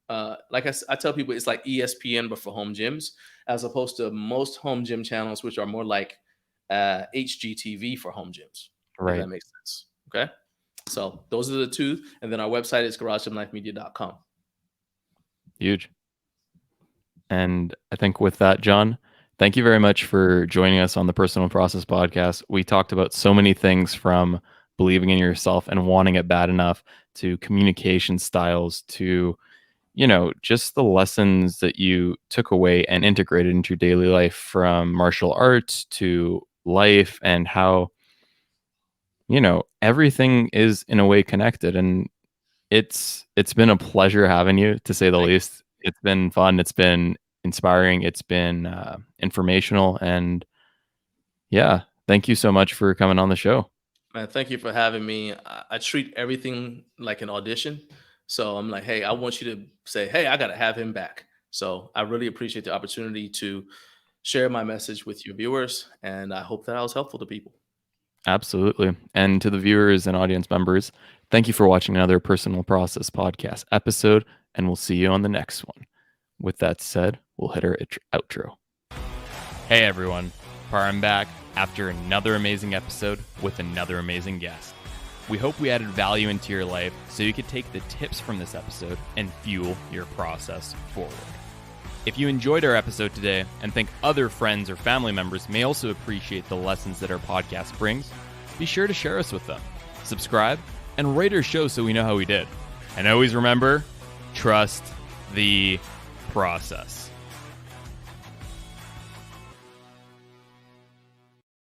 Speaker 3: like I tell people, it's like ESPN but for home gyms, as opposed to most home gym channels, which are more like HGTV for home gyms. Right. If that makes sense. Okay. So those are the two. And then our website is garagegymlifemedia.com.
Speaker 2: Huge. And I think with that, John, thank you very much for joining us on the Personal Process Podcast. We talked about so many things, from believing in yourself and wanting it bad enough, to communication styles, to, just the lessons that you took away and integrated into your daily life, from martial arts to life, and how, everything is in a way connected. And it's been a pleasure having you, to say the least. It's been fun. It's been inspiring. It's been informational. And yeah, thank you so much for coming on the show.
Speaker 3: Man, thank you for having me. I treat everything like an audition. So I'm like, hey, I want you to say, hey, I got to have him back. So I really appreciate the opportunity to share my message with your viewers. And I hope that I was helpful to people.
Speaker 2: Absolutely. And to the viewers and audience members, thank you for watching another Personal Process Podcast episode. And we'll see you on the next one. With that said, we'll hit our outro. Hey, everyone. Param back after another amazing episode with another amazing guest. We hope we added value into your life so you could take the tips from this episode and fuel your process forward. If you enjoyed our episode today and think other friends or family members may also appreciate the lessons that our podcast brings, be sure to share us with them. Subscribe and rate our show so we know how we did. And always remember, trust the process.